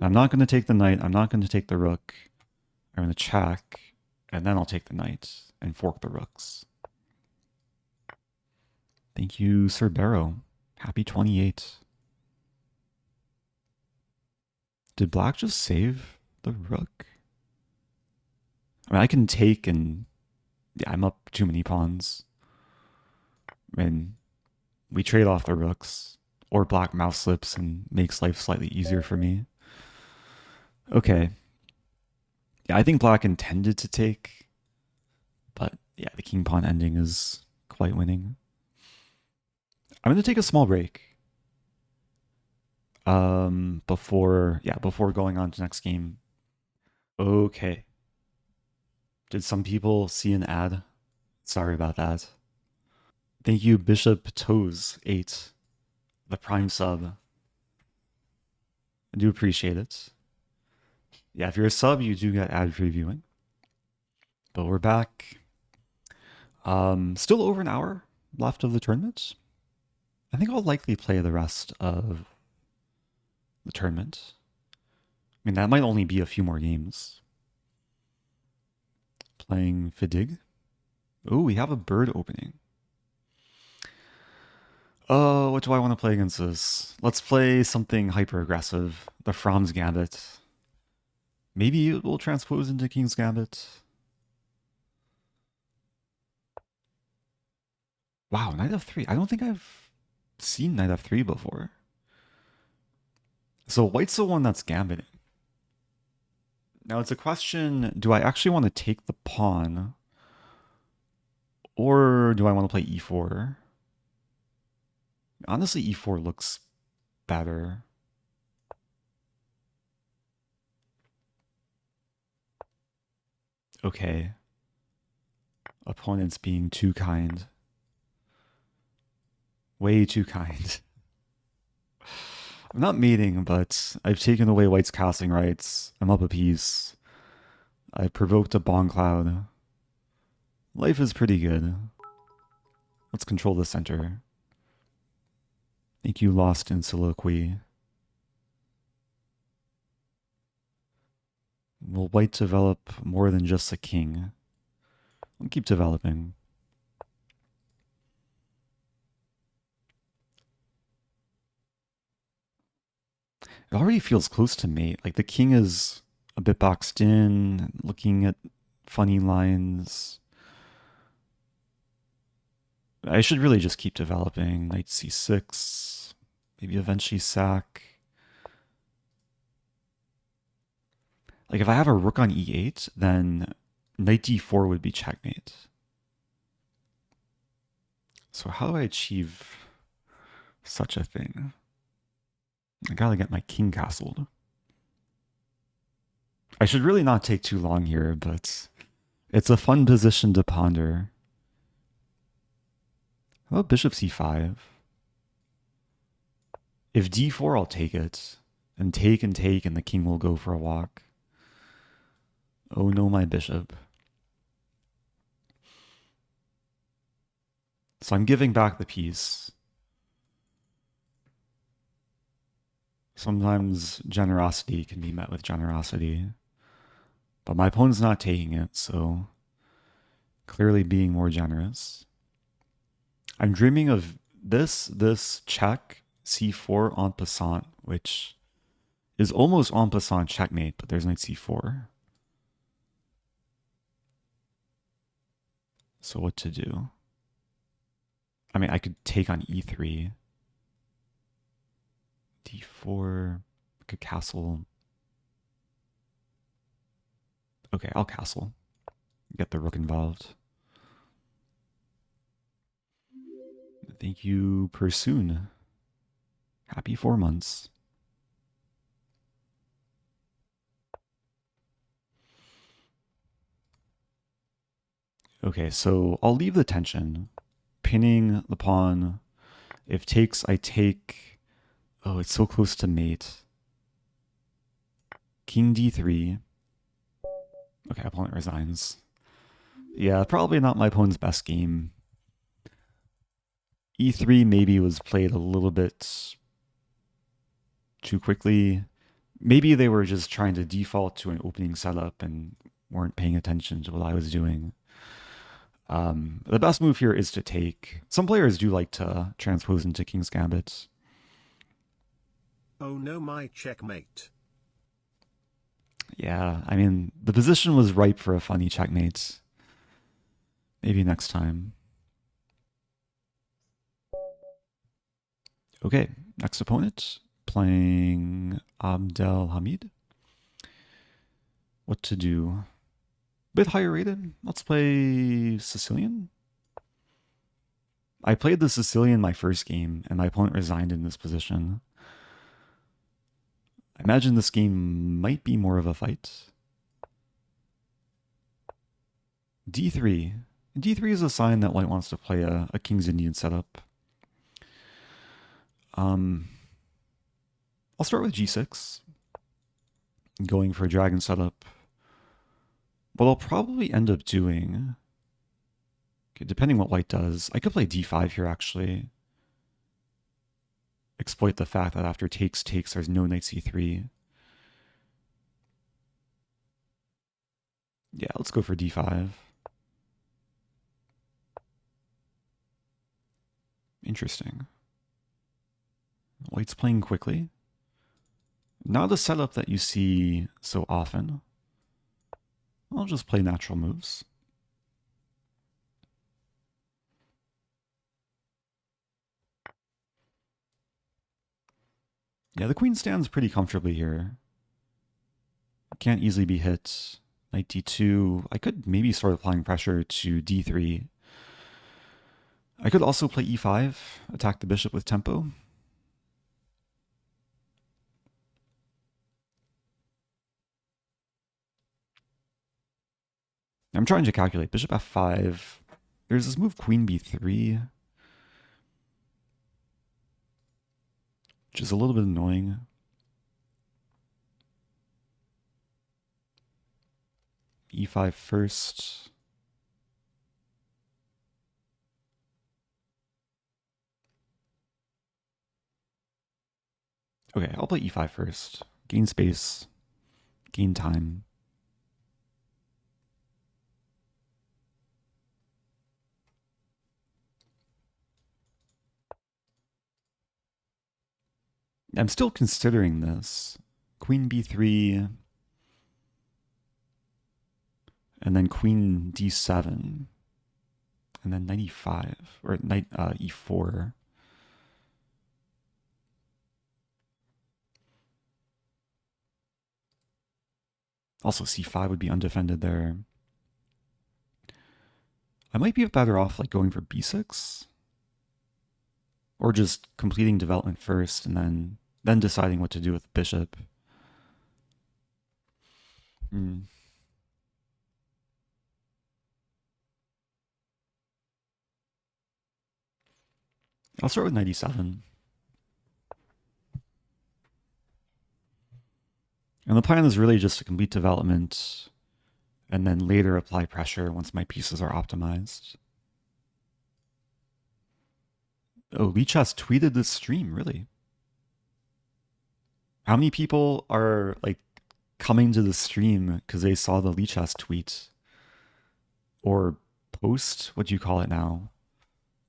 I'm not going to take the knight. I'm not going to take the rook. I'm going to check, and then I'll take the knight and fork the rooks. Thank you, Sir Barrow. Happy 28. Did black just save the rook? I mean, I can take and... Yeah, I'm up too many pawns. And we trade off the rooks. or black mouse slips and makes life slightly easier for me. Okay. Yeah, I think black intended to take, but yeah, the king pawn ending is quite winning. I'm going to take a small break. Before going on to next game. Okay. Did some people see an ad? Sorry about that. Thank you, Bishop Toes 8, the prime sub. I do appreciate it. Yeah, if you're a sub, you do get ad free viewing. But we're back. Still over an hour left of the tournament. I think I'll likely play the rest of the tournament. I mean, that might only be a few more games. Playing Fidig. Oh, we have a bird opening. Oh, what do I want to play against this? Let's play something hyper aggressive. The Franz Gambit. Maybe it will transpose into King's Gambit. Wow, Knight f3. I don't think I've seen Knight f3 before. So white's the one that's gambiting. Now it's a question, do I actually want to take the pawn? Or do I want to play e4? Honestly, e4 looks better. Okay. Opponent's being too kind. Way too kind. I'm not mating, but I've taken away white's casting rights. I'm up a piece. I provoked a bong cloud. Life is pretty good. Let's control the center. Thank you, Lost in Soliloquy. Will white develop more than just a king? I'll keep developing. It already feels close to mate. Like the king is a bit boxed in, looking at funny lines. I should really just keep developing. Knight c6, maybe eventually sack. Like if I have a rook on e8, then knight d4 would be checkmate. So how do I achieve such a thing? I gotta get my king castled. I should really not take too long here, but it's a fun position to ponder. How about bishop c5? If d4, I'll take it. And take, and the king will go for a walk. Oh no, my bishop. So I'm giving back the piece. Sometimes generosity can be met with generosity. But my opponent's not taking it, so clearly being more generous. I'm dreaming of this check, c4 en passant, which is almost en passant checkmate, but there's knight c4. So what to do? I mean, I could take on e3. d4, could castle. Okay, I'll castle. Get the rook involved. Thank you, Pursoon. Happy 4 months. Okay, so I'll leave the tension. Pinning the pawn. If takes, I take. Oh, it's so close to mate. King d3. Okay, opponent resigns. Yeah, probably not my opponent's best game. e3 maybe was played a little bit too quickly. Maybe they were just trying to default to an opening setup and weren't paying attention to what I was doing. The best move here is to take. Some players do like to transpose into King's Gambit. Oh no, my checkmate. Yeah, I mean, the position was ripe for a funny checkmate. Maybe next time. Okay, Next opponent, playing Abdel Hamid. What to do? Bit higher rated. Let's play Sicilian. I played the Sicilian my first game, and my opponent resigned in this position. I imagine this game might be more of a fight. D3. D3 is a sign that white wants to play a King's Indian setup. I'll start with G6. Going for a dragon setup. What I'll probably end up doing, okay, depending what white does, I could play D5 here actually. Exploit the fact that after takes, there's no knight C3. Yeah, let's go for D5. Interesting. White's playing quickly. Not a setup that you see so often. I'll just play natural moves. Yeah, the queen stands pretty comfortably here. Can't easily be hit. Knight d2. I could maybe start applying pressure to d3. I could also play e5, attack the bishop with tempo. I'm trying to calculate. Bishop f5. There's this move queen b3, which is a little bit annoying. E5 first. Okay, I'll play e5 first. Gain space, gain time. I'm still considering this. Queen b3, and then queen d7, and then knight e5, or knight e4. Also, c5 would be undefended there. I might be better off like going for b6, or just completing development first and then deciding what to do with the bishop. I'll start with knight e7. And the plan is really just to complete development and then later apply pressure once my pieces are optimized. Oh, Lichess tweeted this stream, really? How many people are like coming to the stream because they saw the Lichess tweet? Or post? What do you call it now?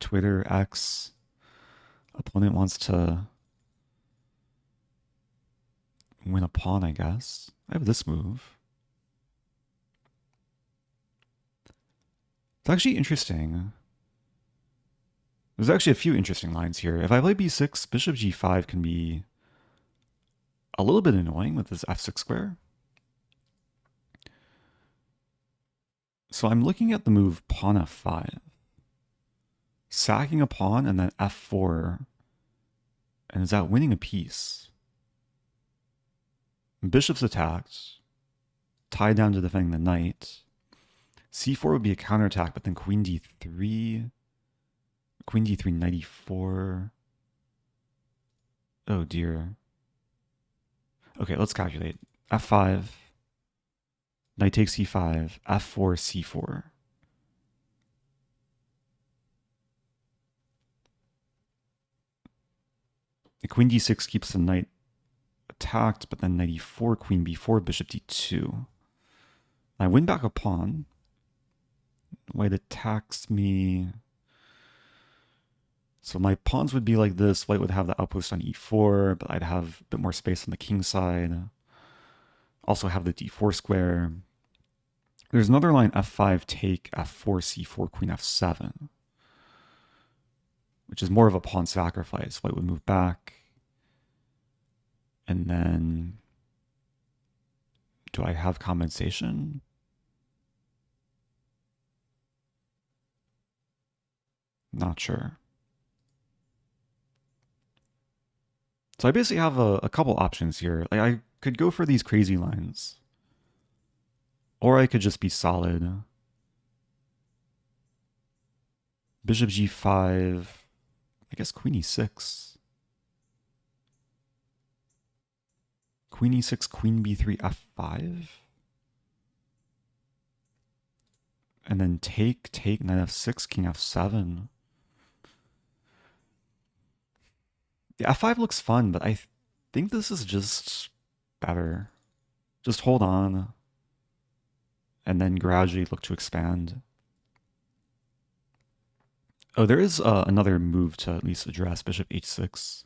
Twitter, X. Opponent wants to win a pawn, I guess. I have this move. It's actually interesting. There's actually a few interesting lines here. If I play b6, bishop g5 can be a little bit annoying with this f6 square. So I'm looking at the move pawn f5. Sacking a pawn and then f4. And is that winning a piece? Bishop's attacked. Tied down to defending the knight. c4 would be a counterattack, but then queen d3. Queen d3, knight e4. Oh dear. Okay, let's calculate. f5. Knight takes e5. f4, c4. The queen d6 keeps the knight attacked, but then knight e4, queen b4, bishop d2. I win back a pawn. White attacks me. So my pawns would be like this. White would have the outpost on e4, but I'd have a bit more space on the king side. Also have the d4 square. There's another line, f5, take, f4, c4, queen f7, which is more of a pawn sacrifice. White would move back. And then, do I have compensation? Not sure. So I basically have a couple options here. Like I could go for these crazy lines. Or I could just be solid. Bishop g5. I guess queen e6. Queen e6, queen b3, f5. And then take, knight f6, king f7. The f5 looks fun, but I think this is just better. Just hold on. And then gradually look to expand. Oh, there is another move to at least address, bishop h6.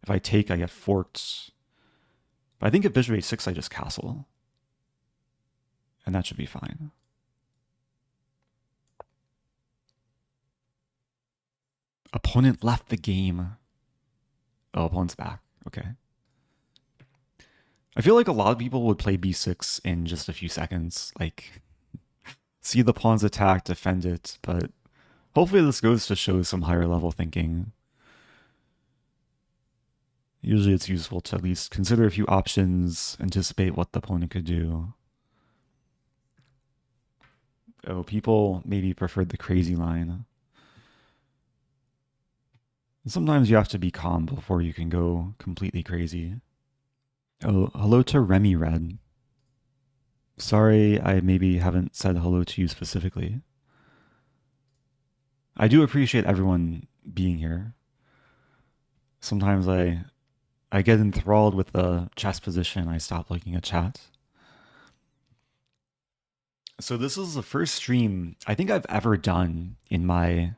If I take, I get forked. But I think if bishop h6, I just castle. And that should be fine. Opponent left the game. Oh, opponent's back. Okay. I feel like a lot of people would play b6 in just a few seconds. Like, see the pawns attack, defend it. But hopefully this goes to show some higher level thinking. Usually it's useful to at least consider a few options, anticipate what the opponent could do. Oh, people maybe preferred the crazy line. Sometimes you have to be calm before you can go completely crazy. Oh, hello to Remy Red. Sorry I maybe haven't said hello to you specifically. I do appreciate everyone being here. Sometimes I get enthralled with the chess position. I stop looking at chat. So this is the first stream I think I've ever done in my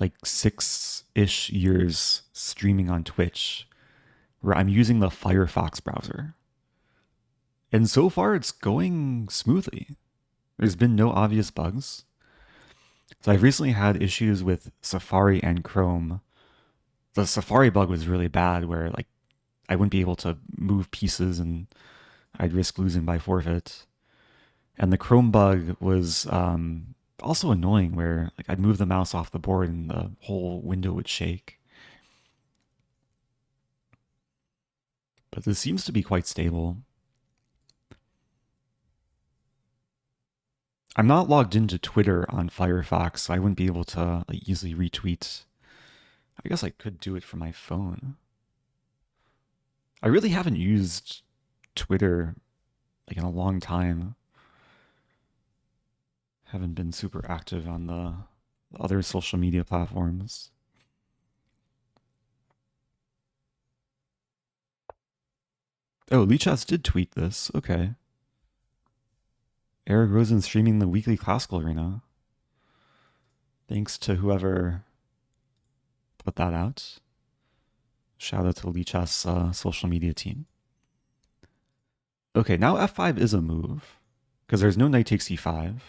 like 6-ish years streaming on Twitch where I'm using the Firefox browser. And so far it's going smoothly. There's been no obvious bugs. So I've recently had issues with Safari and Chrome. The Safari bug was really bad where like I wouldn't be able to move pieces and I'd risk losing by forfeit. And the Chrome bug was also annoying where like I'd move the mouse off the board and the whole window would shake. But this seems to be quite stable. I'm not logged into Twitter on Firefox, so I wouldn't be able to like easily retweet. I guess I could do it from my phone. I really haven't used Twitter like in a long time. Haven't been super active on the other social media platforms. Oh, Lichas did tweet this. Okay. Eric Rosen streaming the weekly classical arena. Thanks to whoever put that out. Shout out to Lichas' social media team. Okay, now f5 is a move because there's no knight takes e5.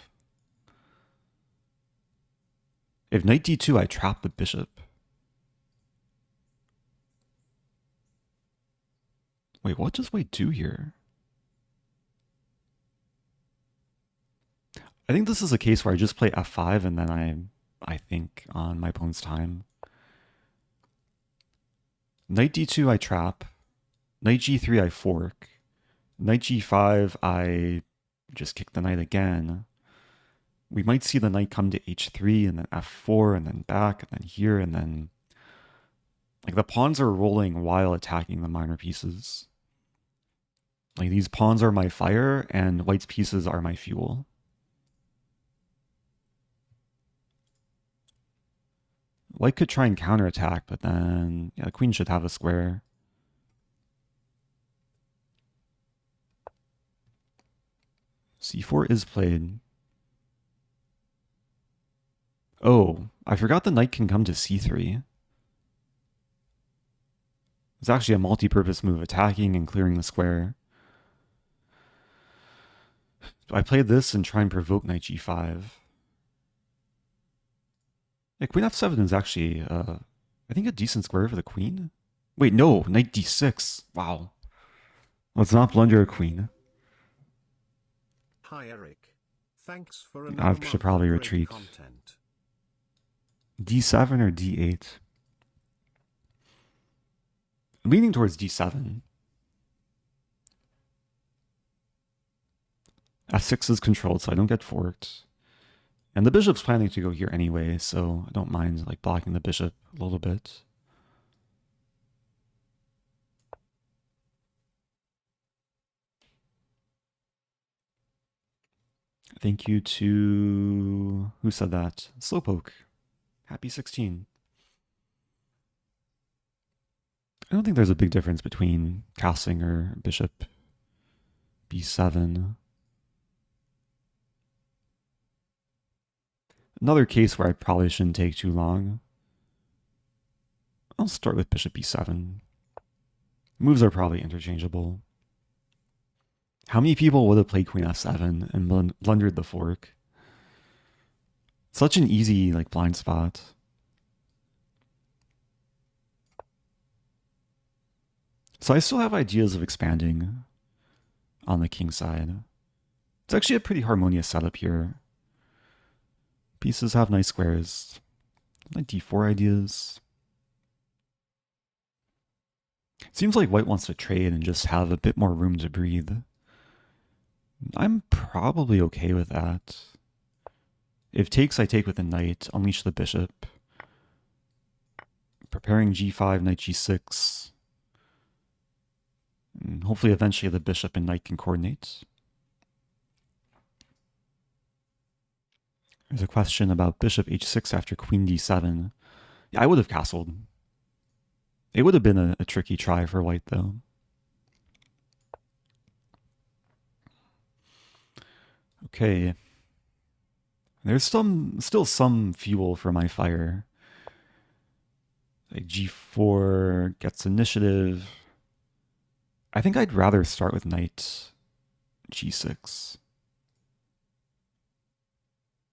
If knight d2, I trap the bishop. Wait, what does white do here? I think this is a case where I just play f5 and then I think on my opponent's time. Knight d2, I trap. Knight g3, I fork. Knight g5, I just kick the knight again. We might see the knight come to h3 and then f4 and then back and then here and then... Like the pawns are rolling while attacking the minor pieces. Like these pawns are my fire and white's pieces are my fuel. White could try and counterattack, but then yeah, the queen should have a square. c4 is played. Oh, I forgot the knight can come to c3. It's actually a multi-purpose move, attacking and clearing the square. Do I play this and try and provoke knight g5? Yeah, queen f7 is actually, I think, a decent square for the queen. Wait, no, knight d6. Wow. Let's not blunder a queen. Hi Eric. Thanks for I another should month of probably great retreat. content. d7 or d8? Leaning towards d7. f6 is controlled, so I don't get forked. And the bishop's planning to go here anyway, so I don't mind like blocking the bishop a little bit. Thank you to... who said that? Slowpoke. Happy 16. I don't think there's a big difference between castling or bishop b7. Another case where I probably shouldn't take too long. I'll start with bishop b7. Moves are probably interchangeable. How many people would have played queen f7 and blundered the fork? Such an easy like blind spot. So I still have ideas of expanding on the king side. It's actually a pretty harmonious setup here. Pieces have nice squares. Like d4 ideas. Seems like white wants to trade and just have a bit more room to breathe. I'm probably okay with that. If takes, I take with the knight, unleash the bishop. Preparing g5, knight g6. And hopefully eventually the bishop and knight can coordinate. There's a question about bishop h6 after queen d7. Yeah, I would have castled. It would have been a tricky try for white, though. Okay. There's still some fuel for my fire. Like g4 gets initiative. I think I'd rather start with knight g6.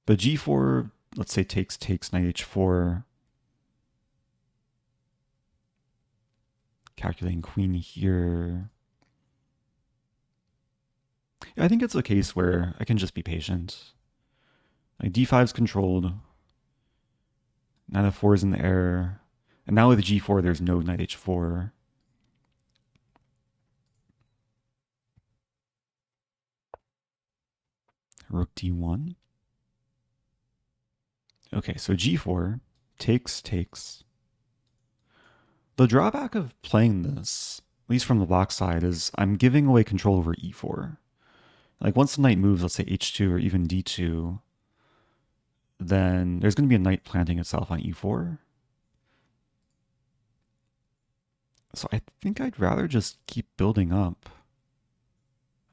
But g4, let's say takes knight h4. Calculating queen here. Yeah, I think it's a case where I can just be patient. Like d5's controlled. Knight f4 is in the air. And now with g4, there's no knight h4. Rook d1. Okay, so g4 takes. The drawback of playing this, at least from the black side, is I'm giving away control over e4. Like once the knight moves, let's say h2 or even d2, then there's going to be a knight planting itself on e4. So I think I'd rather just keep building up.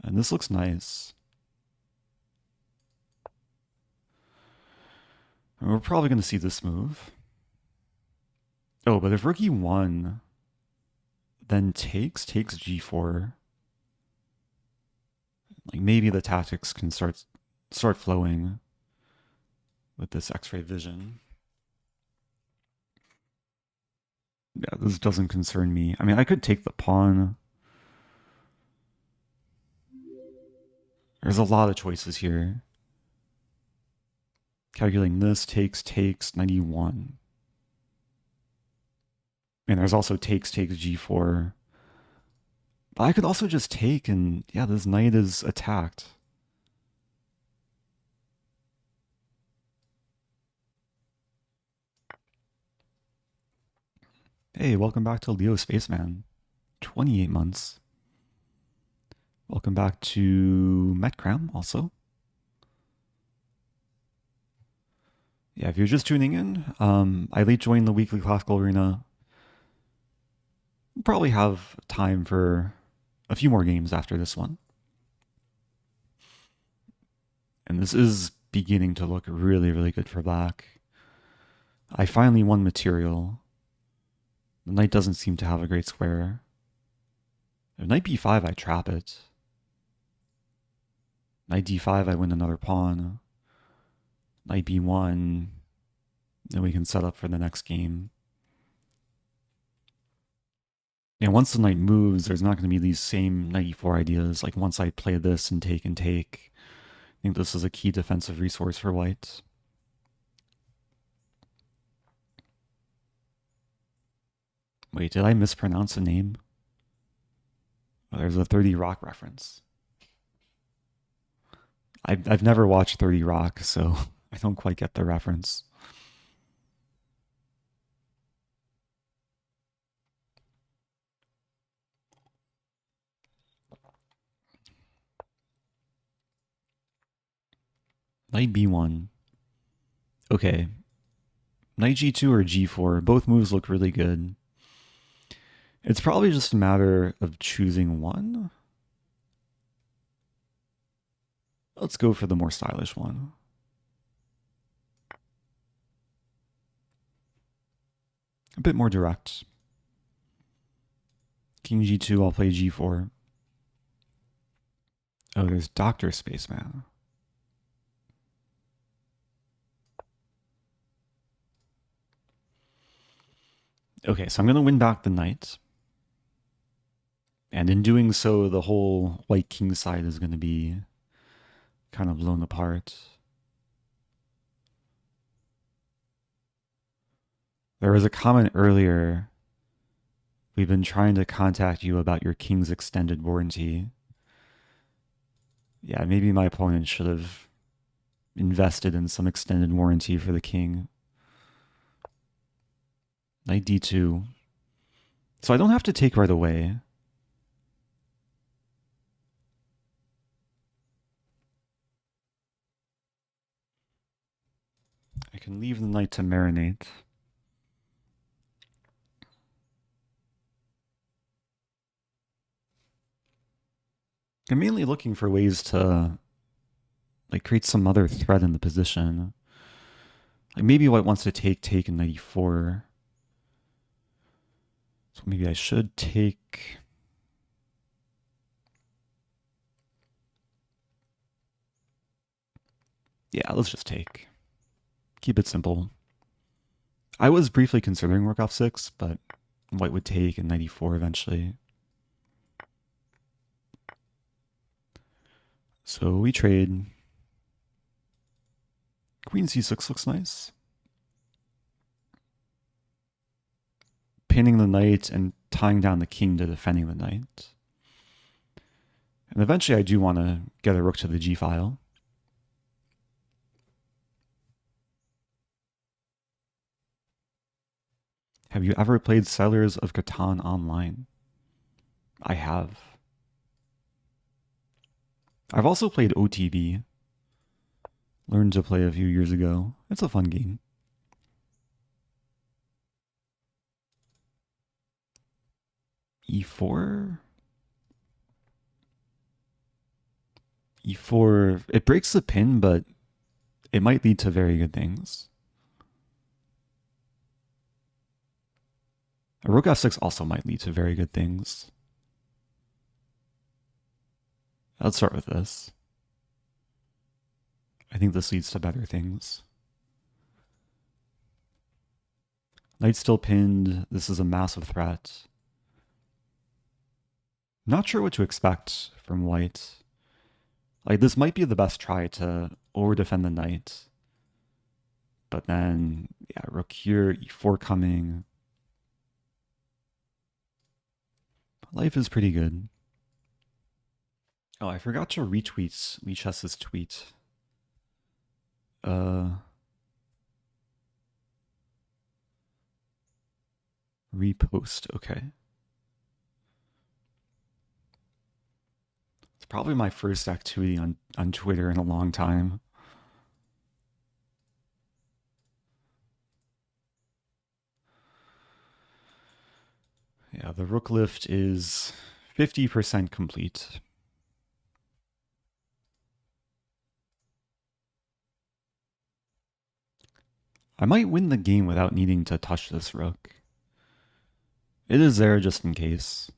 And this looks nice. And we're probably going to see this move. Oh, but if rook e1 then takes g4, like maybe the tactics can start flowing with this X-ray vision. Yeah, this doesn't concern me. I mean, I could take the pawn. There's a lot of choices here. Calculating this, takes, 91. And there's also takes g4. But I could also just take and, yeah, this knight is attacked. Hey, welcome back to Leo Spaceman. 28 months. Welcome back to Metcram also. Yeah, if you're just tuning in, I late joined the weekly classical arena. We'll probably have time for a few more games after this one. And this is beginning to look really, really good for black. I finally won material. The knight doesn't seem to have a great square. If knight b5, I trap it. Knight d5, I win another pawn. Knight b1, then we can set up for the next game. And once the knight moves, there's not going to be these same knight e4 ideas. Like once I play this and take, I think this is a key defensive resource for white. Wait, did I mispronounce a name? Oh, there's a 30 Rock reference. I've never watched 30 Rock, so I don't quite get the reference. Knight b1. Okay. Knight g2 or g4. Both moves look really good. It's probably just a matter of choosing one. Let's go for the more stylish one. A bit more direct. King g2, I'll play g4. Oh, there's Dr. Spaceman. Okay, so I'm going to win back the knight. And in doing so, the whole white king side is going to be kind of blown apart. There was a comment earlier. We've been trying to contact you about your king's extended warranty. Yeah, maybe my opponent should have invested in some extended warranty for the king. Knight d2. So I don't have to take right away. I can leave the knight to marinate. I'm mainly looking for ways to like create some other threat in the position. Like maybe white wants to take in knight e4. So maybe I should take. Yeah, let's just take. Keep it simple. I was briefly considering rook f6, but white would take and knight e4 eventually. So we trade. Queen c6 looks nice. Pinning the knight and tying down the king to defending the knight. And eventually I do want to get a rook to the g file. Have you ever played Settlers of Catan online? I have. I've also played OTB. Learned to play a few years ago. It's a fun game. E4? E4, it breaks the pin, but it might lead to very good things. A rook f6 also might lead to very good things. Let's start with this. I think this leads to better things. Knight still pinned. This is a massive threat. Not sure what to expect from white. Like, this might be the best try to over-defend the knight. But then, yeah, rook here, e4 coming. Life is pretty good. Oh, I forgot to retweet Lichess's tweet. Repost, okay. It's probably my first activity on Twitter in a long time. Yeah, the rook lift is 50% complete. I might win the game without needing to touch this rook. It is there just in case.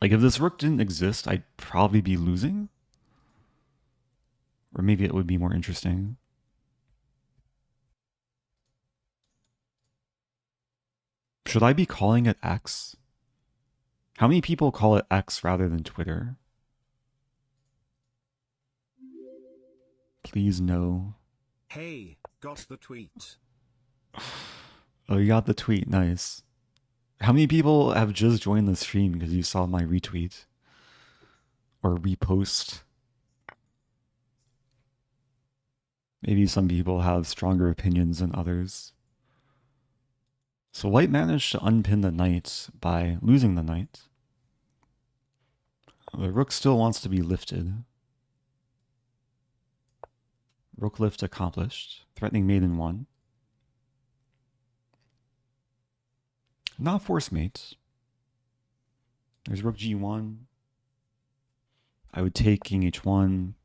Like, if this rook didn't exist, I'd probably be losing. Or maybe it would be more interesting. Should I be calling it X? How many people call it X rather than Twitter? Please no. Hey, got the tweet. Oh, you got the tweet. Nice. How many people have just joined the stream because you saw my retweet or repost? Maybe some people have stronger opinions than others. So white managed to unpin the knight by losing the knight. The rook still wants to be lifted. Rook lift accomplished. Threatening mate in 1. Not force mate. There's rook g1. I would take king h1.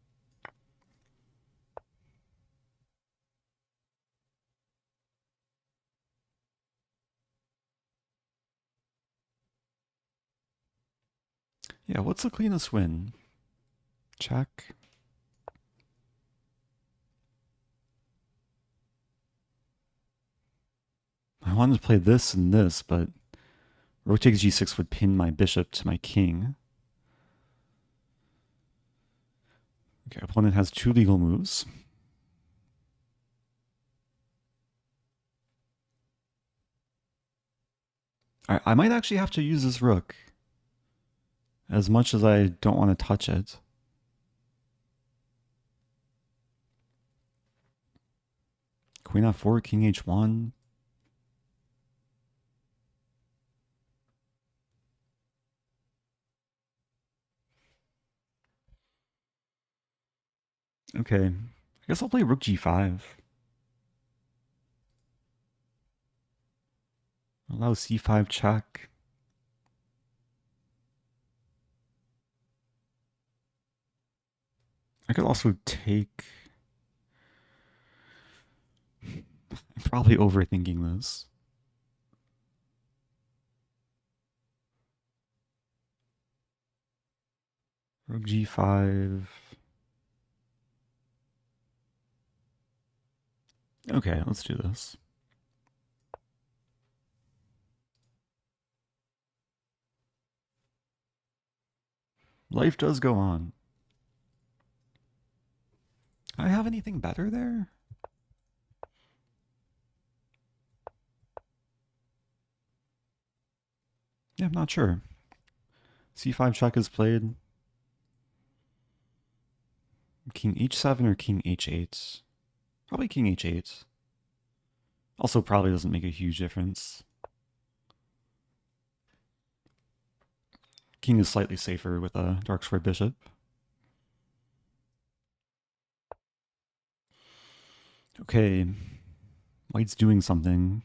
Yeah, what's the cleanest win? Check. I wanted to play this and this, but rook takes g6 would pin my bishop to my king. Okay, opponent has 2 legal moves. I might actually have to use this rook, as much as I don't want to touch it. Queen f4, king h1. Okay, I guess I'll play rook g5. Allow c5 check. I could also take... I'm probably overthinking this. Rook g5. Okay, let's do this. Life does go on. I have anything better there? Yeah, I'm not sure. c5 check is played. King h7 or king h8? Probably king h8. Also probably doesn't make a huge difference. King is slightly safer with a dark square bishop. Okay, white's doing something.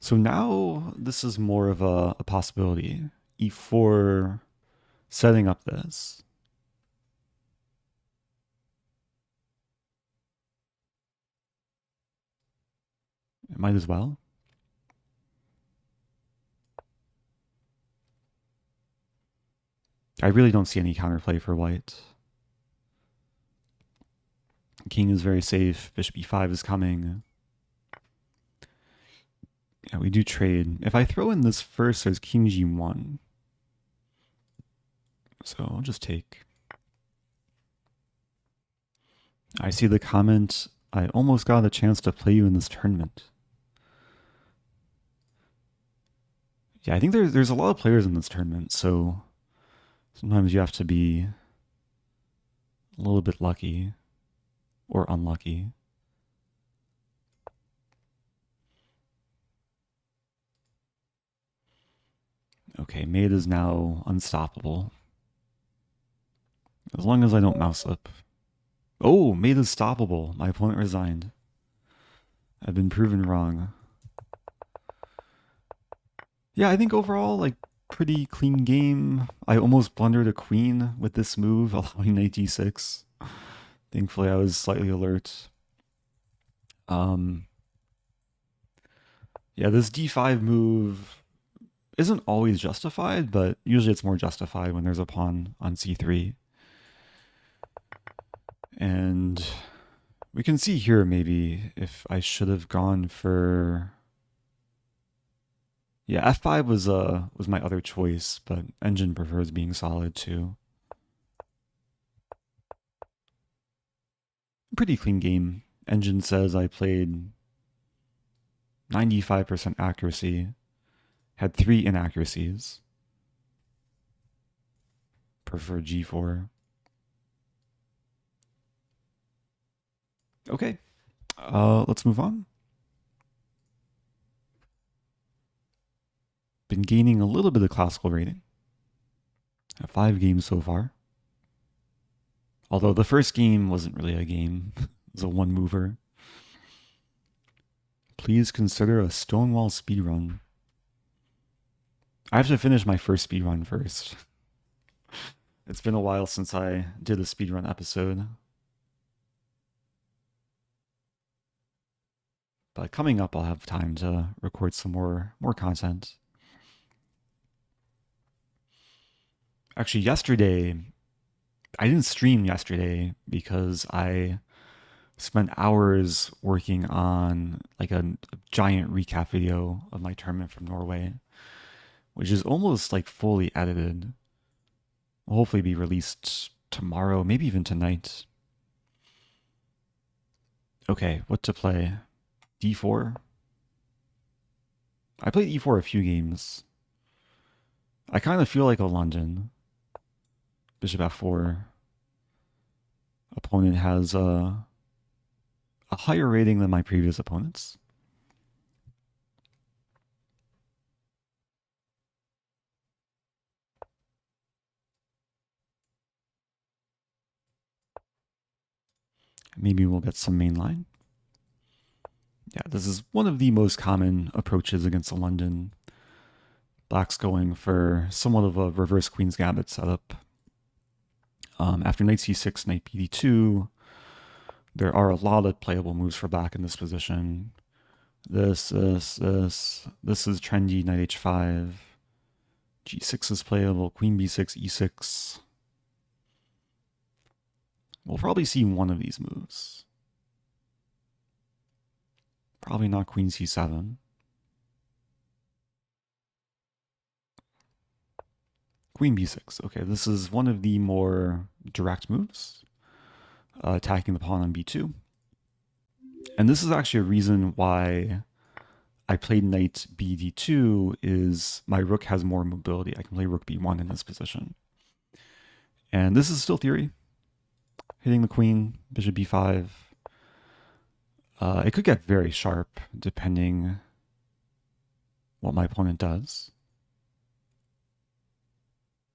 So now this is more of a possibility. e4 setting up this. It might as well. I really don't see any counterplay for white. King is very safe. Bishop e5 is coming. Yeah, we do trade. If I throw in this first, there's king g1. So I'll just take. I see the comment. I almost got a chance to play you in this tournament. Yeah, I think there's a lot of players in this tournament, so sometimes you have to be a little bit lucky or unlucky. Okay, mate is now unstoppable. As long as I don't mouse up. Oh, mate is stoppable. My opponent resigned. I've been proven wrong. Yeah, I think overall, like, pretty clean game. I almost blundered a queen with this move, allowing knight d6. Thankfully, I was slightly alert. Yeah, this d5 move isn't always justified, but usually it's more justified when there's a pawn on c3. And We can see here maybe if I should have gone for... Yeah, f5 was my other choice, but engine prefers being solid too. Pretty clean game. Engine says I played 95% accuracy, had 3 inaccuracies. Prefer g4. Okay, let's move on. Been gaining a little bit of classical rating. 5 games so far. Although the first game wasn't really a game. It was a one mover. Please consider a Stonewall speedrun. I have to finish my first speedrun first. It's been a while since I did a speedrun episode. But coming up, I'll have time to record some more content. Actually, yesterday, I didn't stream yesterday because I spent hours working on like a giant recap video of my tournament from Norway, which is almost like fully edited. Will hopefully be released tomorrow, maybe even tonight. Okay, what to play? D4. I played E4 a few games. I kind of feel like a London. Bishop F4. Opponent has a higher rating than my previous opponents. Maybe we'll get some mainline. Yeah, this is one of the most common approaches against a London. Black's going for somewhat of a reverse Queen's Gambit setup. After knight c6, knight bd2, there are a lot of playable moves for black in this position. This is trendy, knight h5. g6 is playable, queen b6, e6. We'll probably see one of these moves. Probably not queen c7. Queen b6. Okay, this is one of the more direct moves. Attacking the pawn on b2. And this is actually a reason why I played knight bd2 is my rook has more mobility. I can play rook b1 in this position. And this is still theory. Hitting the queen, bishop b5. It could get very sharp depending what my opponent does.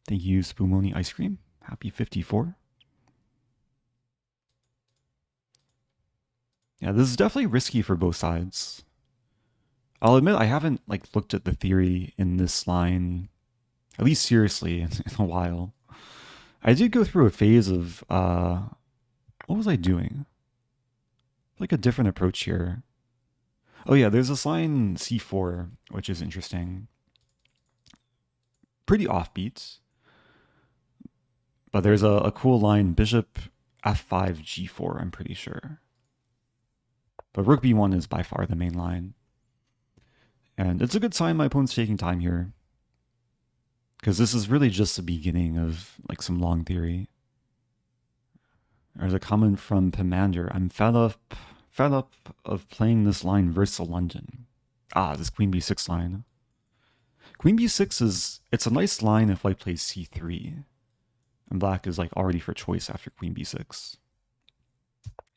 Thank you, Spumoni Ice Cream. Happy 54. Yeah, this is definitely risky for both sides. I'll admit I haven't looked at the theory in this line, at least seriously, in a while. I did go through a phase of what was I doing? Like a different approach here. Oh yeah, there's this line c4, which is interesting. Pretty offbeat. But there's a cool line, bishop f5 g4, I'm pretty sure. But rook b1 is by far the main line. And it's a good sign my opponent's taking time here. Because this is really just the beginning of some long theory. There's a comment from Pomander. I'm fed up of playing this line versus London. This queen b6 line. Queen b6 it's a nice line if white plays c3. And black is already for choice after queen b6.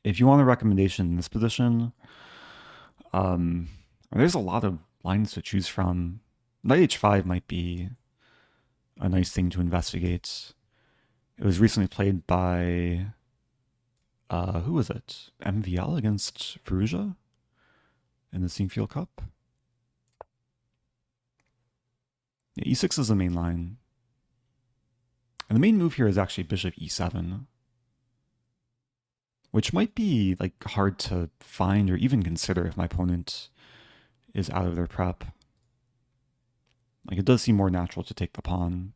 If you want a recommendation in this position, there's a lot of lines to choose from. Knight h5 might be a nice thing to investigate. It was recently played by, who was it? MVL against Veruja in the Singfield Cup. Yeah, e6 is the main line. And the main move here is actually bishop e7, which might be hard to find or even consider if my opponent is out of their prep. It does seem more natural to take the pawn.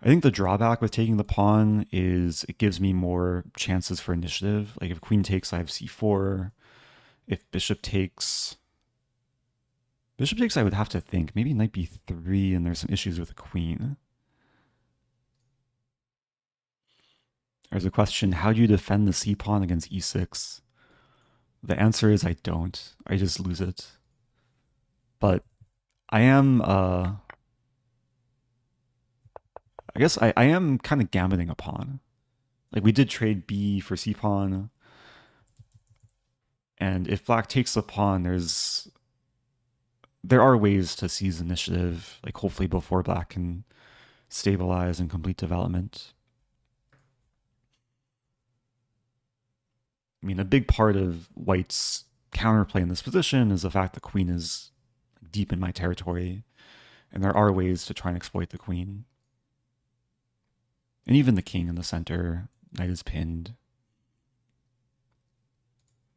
I think the drawback with taking the pawn is it gives me more chances for initiative. Like if queen takes, I have c4. If bishop takes, I would have to think. Maybe knight b3, and there's some issues with the queen. There's a question, how do you defend the c pawn against e6? The answer is I don't. I just lose it. But I am, I guess I am kind of gambiting a pawn. Like we did trade b for c pawn, and if black takes the pawn, there are ways to seize initiative, like hopefully before black can stabilize and complete development. I mean, a big part of white's counterplay in this position is the fact the queen is deep in my territory, and there are ways to try and exploit the queen. And even the king in the center, knight is pinned.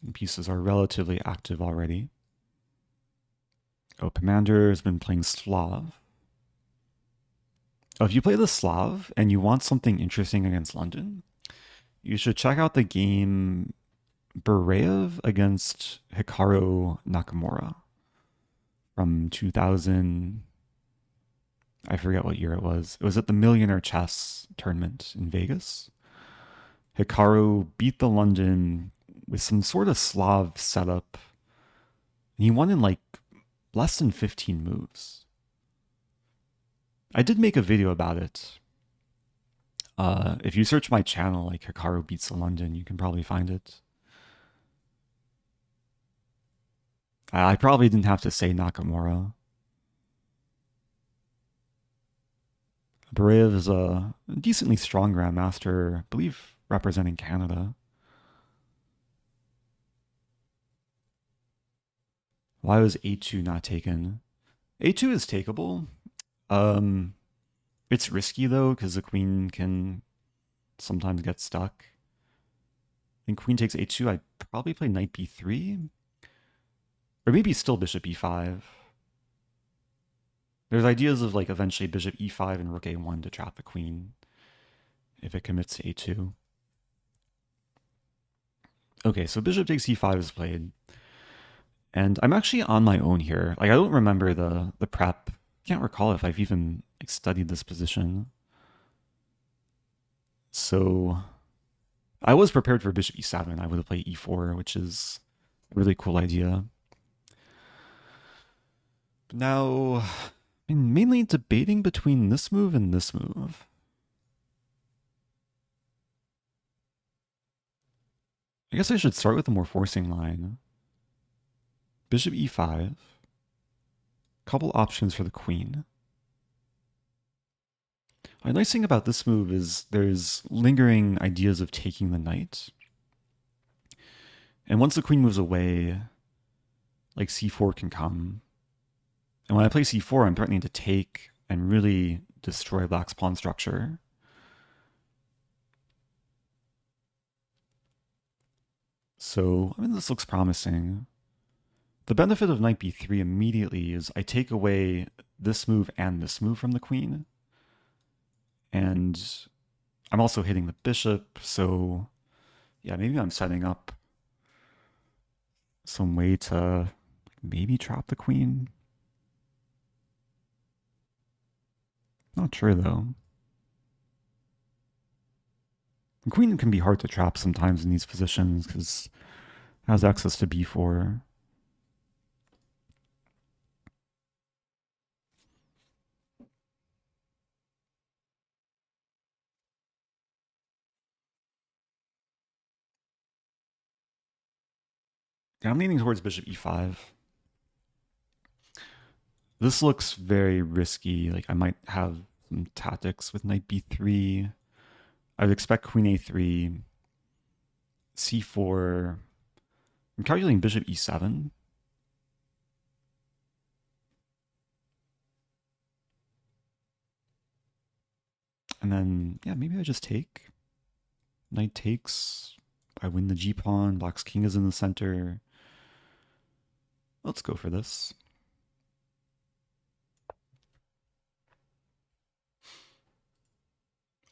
And pieces are relatively active already. Oh, Commander has been playing Slav. Oh, if you play the Slav and you want something interesting against London, you should check out the game Bereev against Hikaru Nakamura from 2000. I forget what year it was. It was at the Millionaire Chess tournament in Vegas. Hikaru beat the London with some sort of Slav setup. And he won in like less than 15 moves. I did make a video about it. If you search my channel, like Hikaru beats the London, you can probably find it. I probably didn't have to say Nakamura. Bereev is a decently strong grandmaster, I believe representing Canada. Why was a2 not taken? a2 is takeable. It's risky though, because the queen can sometimes get stuck. I think queen takes a2, I'd probably play knight b3. Or maybe still bishop e5. There's ideas of like eventually bishop e5 and rook a1 to trap the queen if it commits to a2. Okay, so bishop takes e5 is played. And I'm actually on my own here. Like I don't remember the prep. Can't recall if I've even like studied this position. So I was prepared for bishop e7. I would have played e4, which is a really cool idea. But now I'm mainly debating between this move and this move. I guess I should start with a more forcing line. Bishop e5. Couple options for the queen. The nice thing about this move is there's lingering ideas of taking the knight. And once the queen moves away, like c4 can come. And when I play c4, I'm threatening to take and really destroy black's pawn structure. So, I mean, this looks promising. The benefit of knight b3 immediately is I take away this move and this move from the queen. And I'm also hitting the bishop, so yeah, maybe I'm setting up some way to maybe trap the queen. Not sure though. The queen can be hard to trap sometimes in these positions because it has access to b4. Yeah, I'm leaning towards bishop e5. This looks very risky. Like I might have some tactics with knight b3. I would expect queen a3, c4. I'm calculating bishop e7. And then, yeah, maybe I just take. Knight takes. I win the g-pawn. Black's king is in the center. Let's go for this.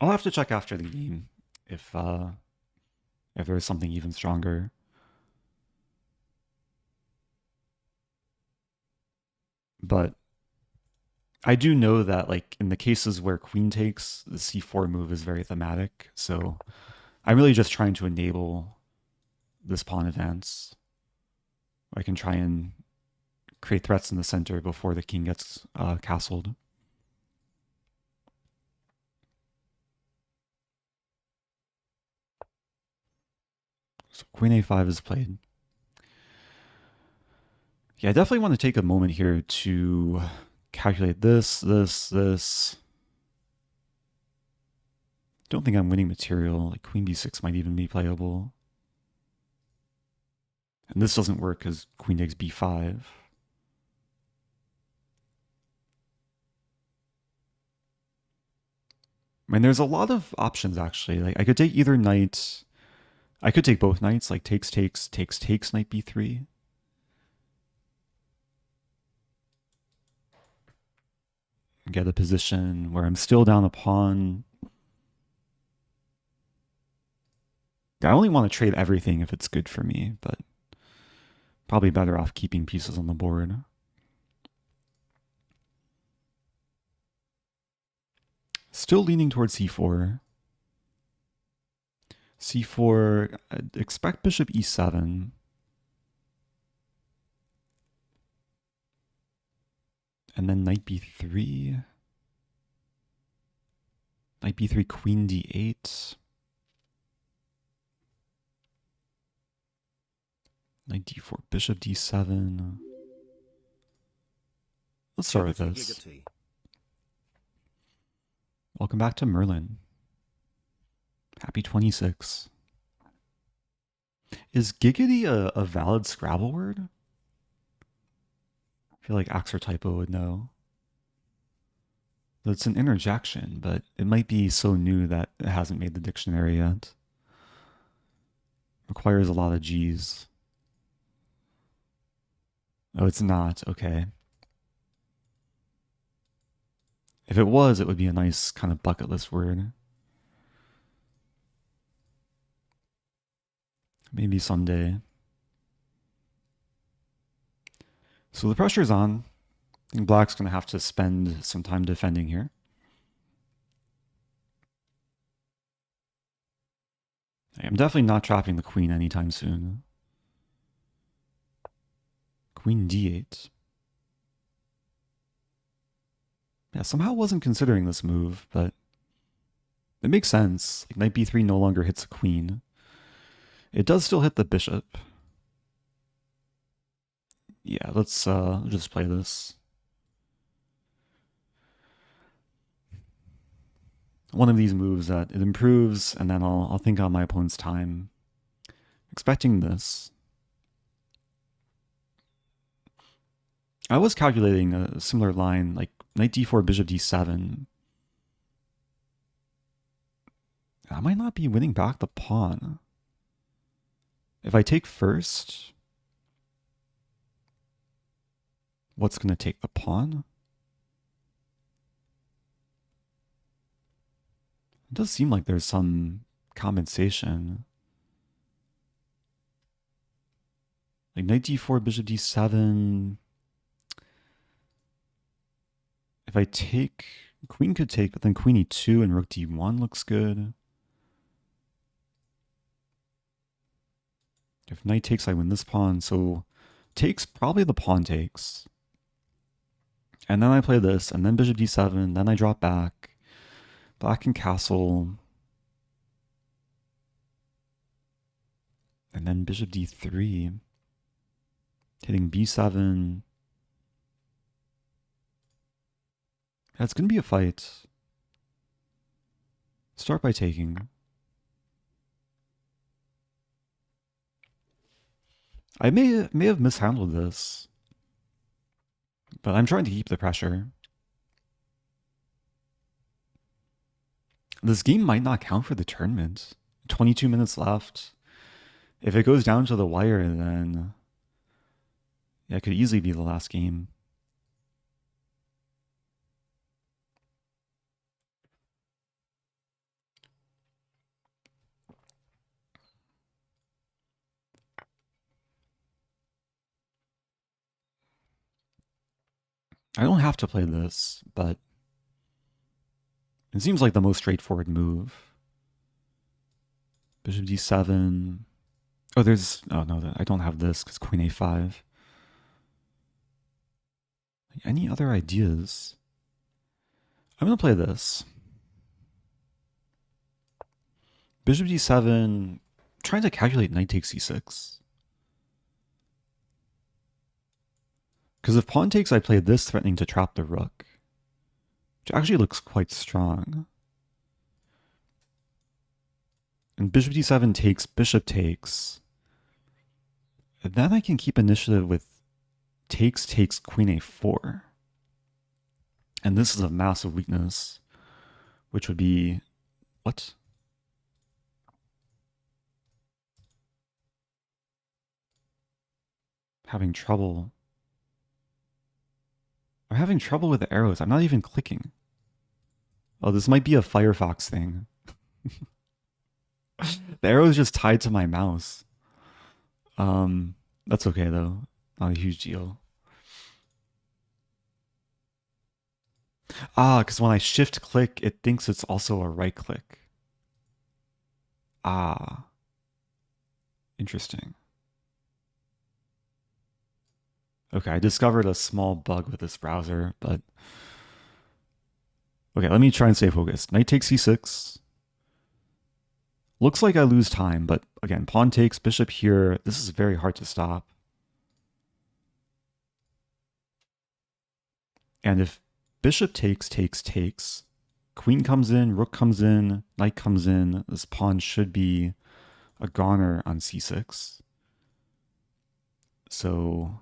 I'll have to check after the game if there's something even stronger. But I do know that, like, in the cases where queen takes, the c4 move is very thematic. So I'm really just trying to enable this pawn advance. I can try and create threats in the center before the king gets castled. So queen a5 is played. Yeah, I definitely want to take a moment here to calculate this. Don't think I'm winning material. Like queen b6 might even be playable. And this doesn't work because queen takes b5. I mean, there's a lot of options actually. Like I could take either knight. I could take both knights, like takes, knight b3. Get a position where I'm still down a pawn. I only want to trade everything if it's good for me, but probably better off keeping pieces on the board. Still leaning towards c4. c4, I'd expect bishop e7. And then knight b3. Knight b3, queen d8. Knight d4, bishop d7. Let's start with this. Welcome back to Merlin. Happy 26. Is giggity a valid Scrabble word? I feel like Axer Typo would know. It's an interjection, but it might be so new that it hasn't made the dictionary yet. Requires a lot of G's. Oh, it's not. Okay. If it was, it would be a nice kind of bucket list word. Maybe someday. So the pressure's on. I think black's going to have to spend some time defending here. I'm definitely not trapping the queen anytime soon. Queen d8. Yeah, somehow wasn't considering this move, but it makes sense. Like knight b3 no longer hits a queen. It does still hit the bishop. Yeah, let's just play this. One of these moves that it improves, and then I'll think on my opponent's time. Expecting this. I was calculating a similar line, like knight d4, bishop d7. I might not be winning back the pawn. If I take first, what's going to take the pawn? It does seem like there's some compensation. Like knight d4, bishop d7. If I take, queen could take, but then queen e2 and rook d1 looks good. If knight takes, I win this pawn. So takes, probably the pawn takes. And then I play this, and then bishop d7, then I drop back. Black can castle. And then bishop d3. Hitting b7. That's going to be a fight. Start by taking. I may have mishandled this, but I'm trying to keep the pressure. This game might not count for the tournament. 22 minutes left. If it goes down to the wire, then yeah, it could easily be the last game. I don't have to play this, but it seems like the most straightforward move. Bishop d7. Oh, there's... Oh, no, I don't have this because queen a5. Any other ideas? I'm going to play this. Bishop d7, trying to calculate knight takes c6. Because if pawn takes, I play this, threatening to trap the rook, which actually looks quite strong. And bishop d7 takes, bishop takes. And then I can keep initiative with takes, takes, queen a4. And this is a massive weakness, which would be... What? Having trouble. I'm having trouble with the arrows. I'm not even clicking. Oh, this might be a Firefox thing. The arrow is just tied to my mouse. That's okay though. Not a huge deal. Ah, because when I shift click, it thinks it's also a right click. Ah. Interesting. Okay, I discovered a small bug with this browser, but... Okay, let me try and stay focused. Knight takes c6. Looks like I lose time, but again, pawn takes, bishop here. This is very hard to stop. And if bishop takes, takes, takes, queen comes in, rook comes in, knight comes in, this pawn should be a goner on c6. So,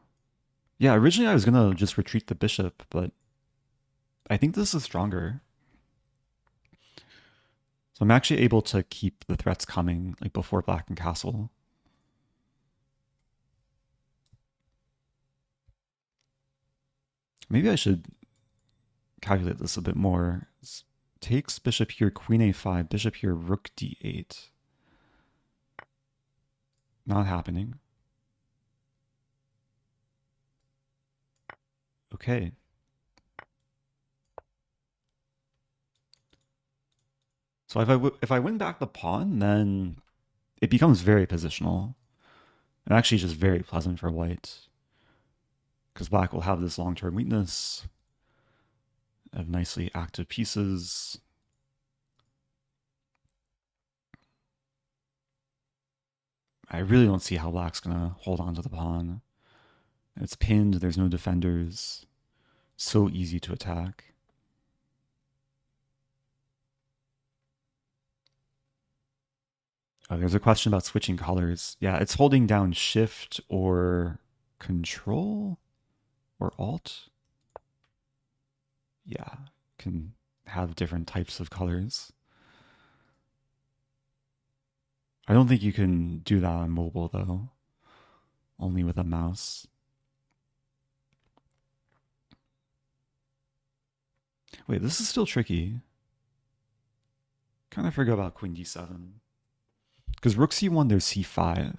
yeah, originally I was going to just retreat the bishop, but I think this is stronger. So I'm actually able to keep the threats coming, like before black and castle. Maybe I should calculate this a bit more. Takes bishop here, queen a5, bishop here, rook d8. Not happening. Okay. So if I win back the pawn, then it becomes very positional. And actually just very pleasant for white. Because black will have this long-term weakness of nicely active pieces. I really don't see how black's going to hold on to the pawn. It's pinned, there's no defenders. So easy to attack. Oh, there's a question about switching colors. Yeah, it's holding down shift or control or alt. Yeah, can have different types of colors. I don't think you can do that on mobile though. Only with a mouse. Wait, this is still tricky. Kind of forgot about queen d7. Because rook c1, there's c5.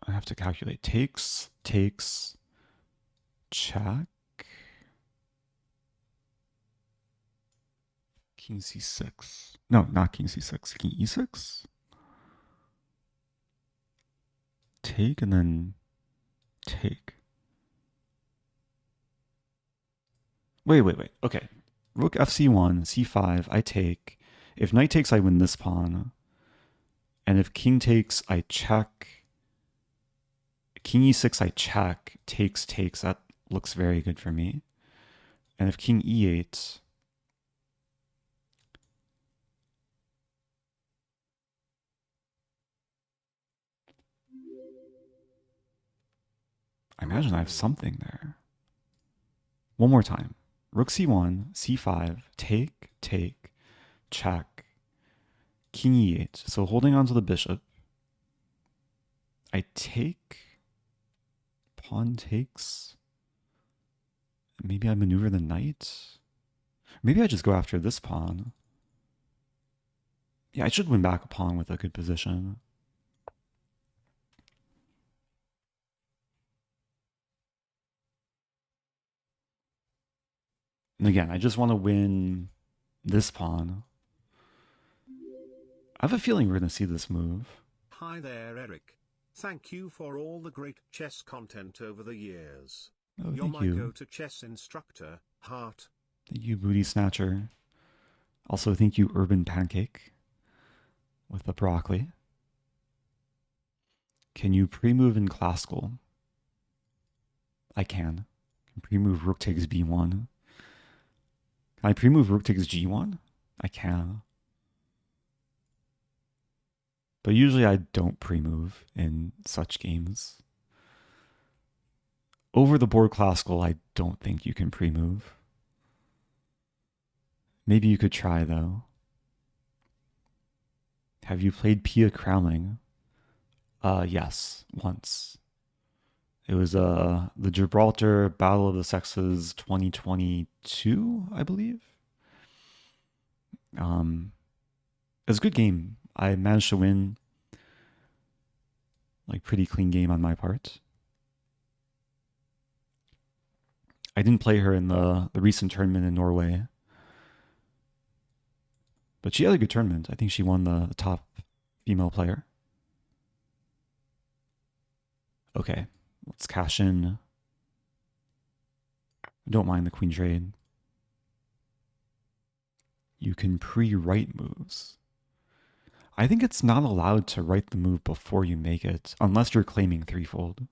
I have to calculate. Takes, takes, check. King c6. No, not king c6. King e6. Take and then take. Wait. Okay. Rook fc1, c5, I take. If knight takes, I win this pawn. And if king takes, I check. King e6, I check. Takes, takes. That looks very good for me. And if king e8... I imagine I have something there. One more time. Rook c1, c5, take, take, check. King e8. So holding on to the bishop. I take. Pawn takes. Maybe I maneuver the knight. Maybe I just go after this pawn. Yeah, I should win back a pawn with a good position. And again, I just want to win this pawn. I have a feeling we're going to see this move. Hi there, Eric. Thank you for all the great chess content over the years. Oh, You're thank my you. go-to chess instructor, heart. Thank you, Booty Snatcher. Also, thank you, Urban Pancake, with the broccoli. Can you pre-move in classical? I can. Pre-move rook takes b1. Can I pre-move rook takes g1? I can. But usually I don't pre-move in such games. Over the board classical, I don't think you can pre-move. Maybe you could try, though. Have you played Pia Crowning? Yes, once. It was the Gibraltar Battle of the Sexes 2022, I believe. It was a good game. I managed to win. Like, pretty clean game on my part. I didn't play her in the recent tournament in Norway. But she had a good tournament. I think she won the top female player. Okay, let's cash in. I don't mind the queen trade. You can pre-write moves. I think it's not allowed to write the move before you make it, unless you're claiming threefold.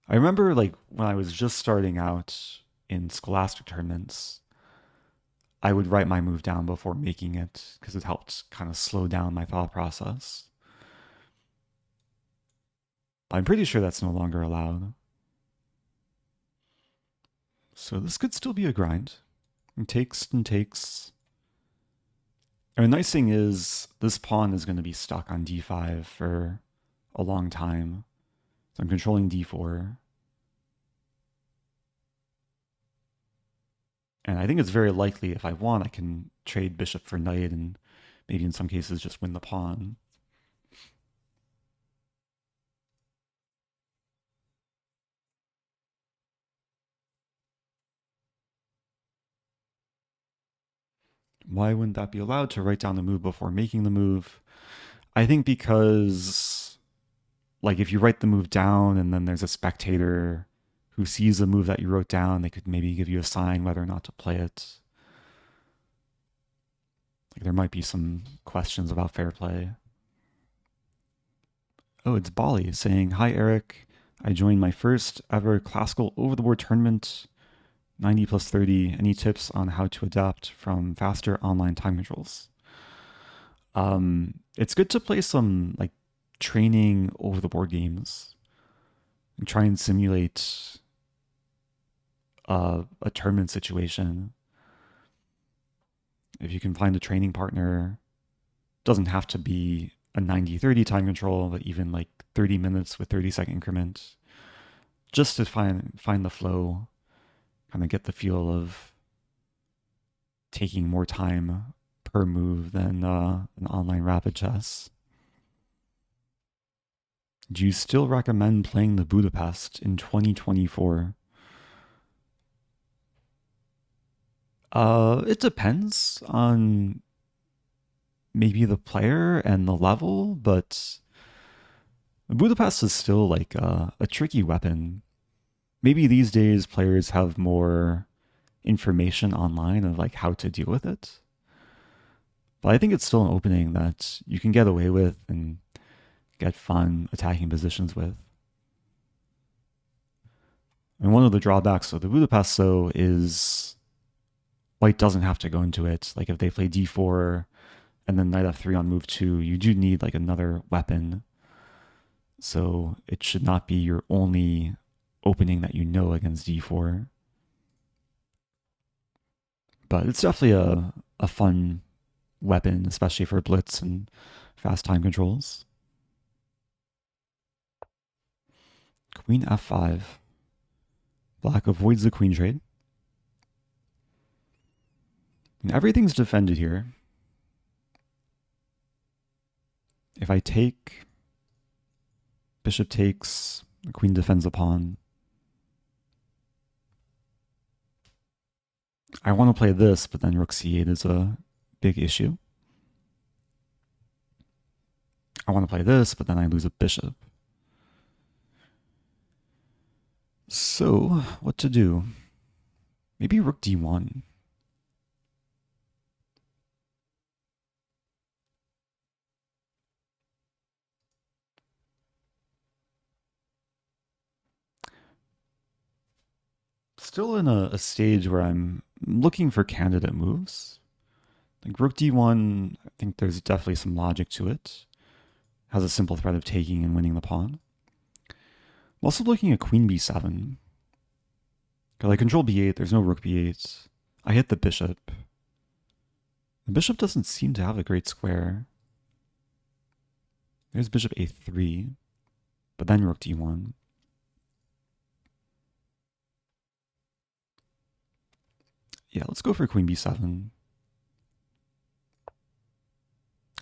I remember like when I was just starting out in Scholastic tournaments, I would write my move down before making it because it helped kind of slow down my thought process. I'm pretty sure that's no longer allowed. So this could still be a grind. It takes and takes. And the nice thing is this pawn is going to be stuck on d5 for a long time. So I'm controlling d4. And I think it's very likely if I want, I can trade bishop for knight and maybe in some cases just win the pawn. Why wouldn't that be allowed to write down the move before making the move? I think because, like, if you write the move down and then there's a spectator who sees the move that you wrote down, they could maybe give you a sign whether or not to play it. Like, there might be some questions about fair play. Oh, it's Bali saying, "Hi, Eric. I joined my first ever classical over-the-board tournament, 90 plus 30. Any tips on how to adapt from faster online time controls?" It's good to play some like training over-the-board games and try and simulate a tournament situation. If you can find a training partner, doesn't have to be a 90-30 time control, but even like 30 minutes with 30-second increment, just to find the flow, kind of get the feel of taking more time per move than an online rapid chess. Do you still recommend playing the Budapest in 2024? It depends on maybe the player and the level, but Budapest is still like a tricky weapon. Maybe these days players have more information online of like how to deal with it. But I think it's still an opening that you can get away with and get fun attacking positions with. And one of the drawbacks of the Budapest, though, is white doesn't have to go into it. Like if they play d4 and then knight f3 on move 2, you do need like another weapon. So it should not be your only opening that you know against d4. But it's definitely a fun weapon, especially for blitz and fast time controls. Queen f5. Black avoids the queen trade. And everything's defended here. If I take, bishop takes, the queen defends the pawn. I want to play this, but then rook c8 is a big issue. I want to play this, but then I lose a bishop. So, what to do? Maybe rook d1. Still in a stage where I'm looking for candidate moves. Like rook d1, I think there's definitely some logic to it. Has a simple threat of taking and winning the pawn. I'm also looking at queen b7. Because I control b8, there's no rook b8. I hit the bishop. The bishop doesn't seem to have a great square. There's bishop a3, but then rook d1. Yeah, let's go for queen b7.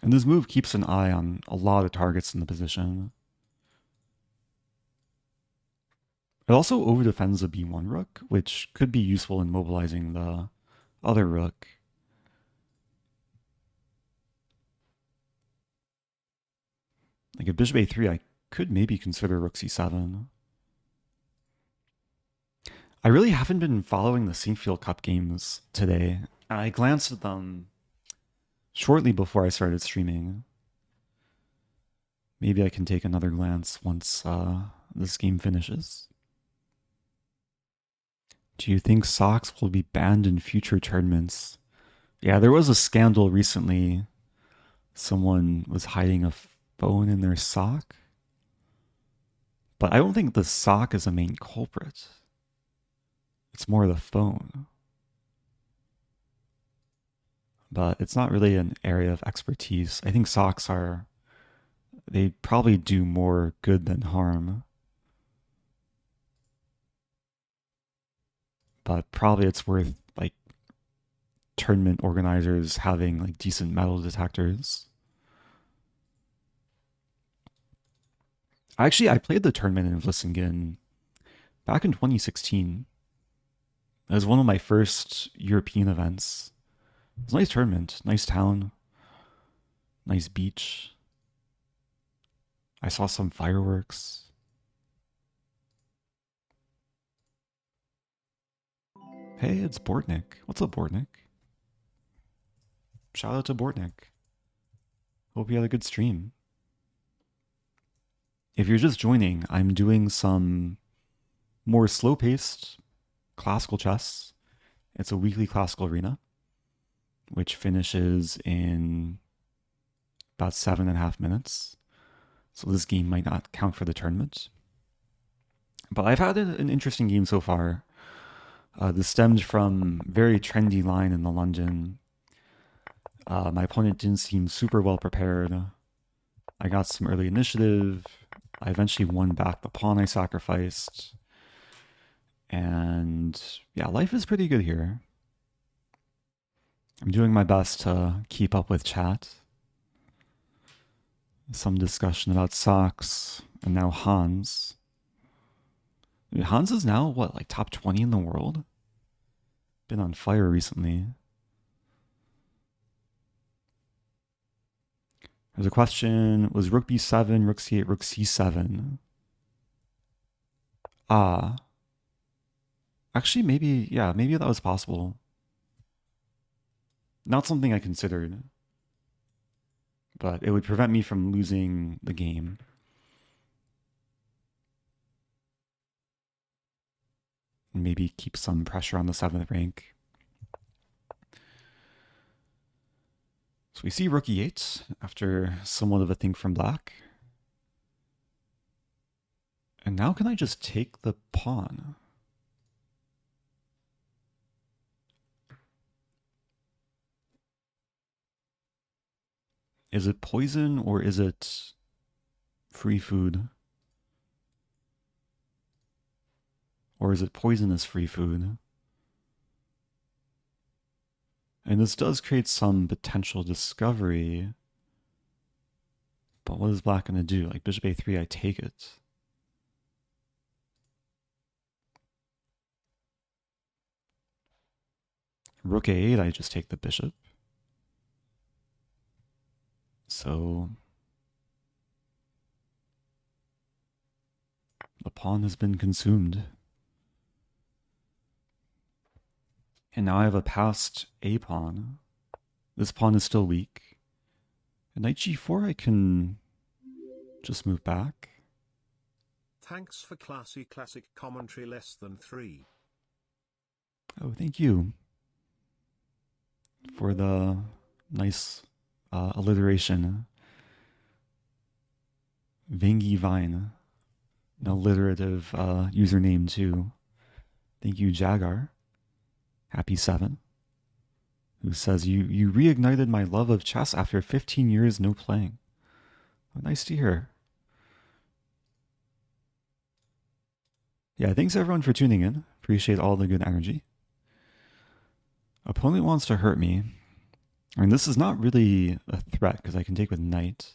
And this move keeps an eye on a lot of targets in the position. It also overdefends the b1 rook, which could be useful in mobilizing the other rook. Like if bishop a3, I could maybe consider rook c7. I really haven't been following the Sinquefield Cup games today. I glanced at them shortly before I started streaming. Maybe I can take another glance once this game finishes. Do you think socks will be banned in future tournaments? Yeah, there was a scandal recently. Someone was hiding a phone in their sock. But I don't think the sock is a main culprit. It's more the phone. But it's not really an area of expertise. I think socks are, they probably do more good than harm. But probably it's worth like tournament organizers having like decent metal detectors. Actually, I played the tournament in Vlissingen back in 2016. It was one of my first European events. It was a nice tournament, nice town, nice beach. I saw some fireworks. Hey, it's Bortnik. What's up, Bortnik? Shout out to Bortnik. Hope you had a good stream. If you're just joining, I'm doing some more slow-paced classical chess. It's a weekly classical arena, which finishes in about 7.5 minutes. So this game might not count for the tournament. But I've had an interesting game so far. This stemmed from very trendy line in the London. My opponent didn't seem super well prepared. I got some early initiative. I eventually won back the pawn I sacrificed. And yeah, life is pretty good here. I'm doing my best to keep up with chat. Some discussion about socks, and now Hans. Hans is now, what, like top 20 in the world? Been on fire recently. There's a question, was rook b7, rook c8, rook c7? Ah. Actually, maybe, yeah, maybe that was possible. Not something I considered. But it would prevent me from losing the game. And maybe keep some pressure on the 7th rank. So we see rook e8 after somewhat of a think from black. And now can I just take the pawn? Is it poison or is it free food? Or is it poisonous free food? And this does create some potential discovery. But what is black going to do? Like bishop a3, I take it. Rook a8, I just take the bishop. So the pawn has been consumed. And now I have a passed a pawn. This pawn is still weak. At knight g4, I can just move back. Thanks for classic commentary less than 3. Oh, thank you for the nice alliteration. Vangy Vine, an alliterative username too. Thank you, Jagar. Happy 7. Who says, you reignited my love of chess after 15 years no playing. Oh, nice to hear. Yeah, thanks everyone for tuning in. Appreciate all the good energy. Opponent wants to hurt me. I mean, this is not really a threat because I can take with knight.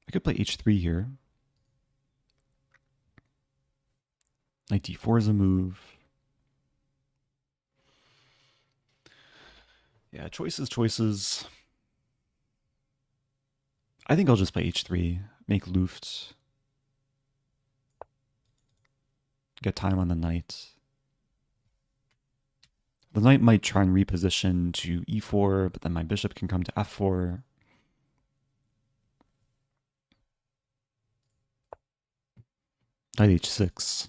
I could play h3 here. Knight d4 is a move. Yeah, choices. I think I'll just play h3, make Luft. Get time on the knight. The knight might try and reposition to e4, but then my bishop can come to f4. Knight h6.